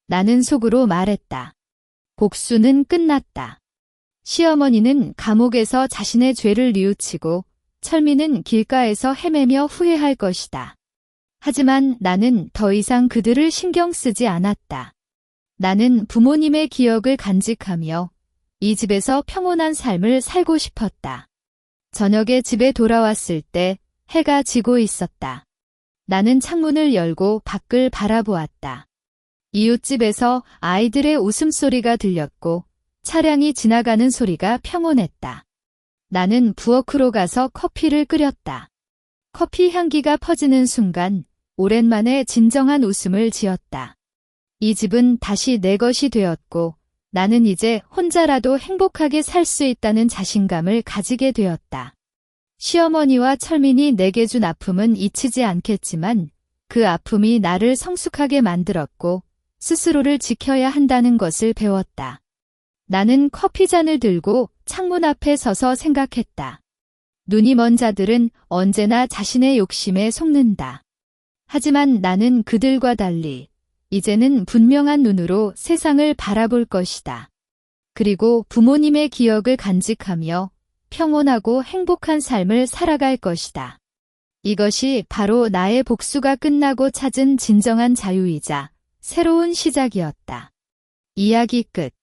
나는 속으로 말했다. 복수는 끝났다. 시어머니는 감옥에서 자신의 죄를 뉘우치고 철민은 길가에서 헤매며 후회할 것이다. 하지만 나는 더 이상 그들을 신경 쓰지 않았다. 나는 부모님의 기억을 간직하며 이 집에서 평온한 삶을 살고 싶었다. 저녁에 집에 돌아왔을 때 해가 지고 있었다. 나는 창문을 열고 밖을 바라보았다. 이웃집에서 아이들의 웃음소리가 들렸고 차량이 지나가는 소리가 평온했다. 나는 부엌으로 가서 커피를 끓였다. 커피 향기가 퍼지는 순간 오랜만에 진정한 웃음을 지었다. 이 집은 다시 내 것이 되었고 나는 이제 혼자라도 행복하게 살 수 있다는 자신감을 가지게 되었다. 시어머니와 철민이 내게 준 아픔은 잊히지 않겠지만 그 아픔이 나를 성숙하게 만들었고 스스로를 지켜야 한다는 것을 배웠다. 나는 커피잔을 들고 창문 앞에 서서 생각했다. 눈이 먼 자들은 언제나 자신의 욕심에 속는다. 하지만 나는 그들과 달리 이제는 분명한 눈으로 세상을 바라볼 것이다. 그리고 부모님의 기억을 간직하며 평온하고 행복한 삶을 살아갈 것이다. 이것이 바로 나의 복수가 끝나고 찾은 진정한 자유이자 새로운 시작이었다. 이야기 끝.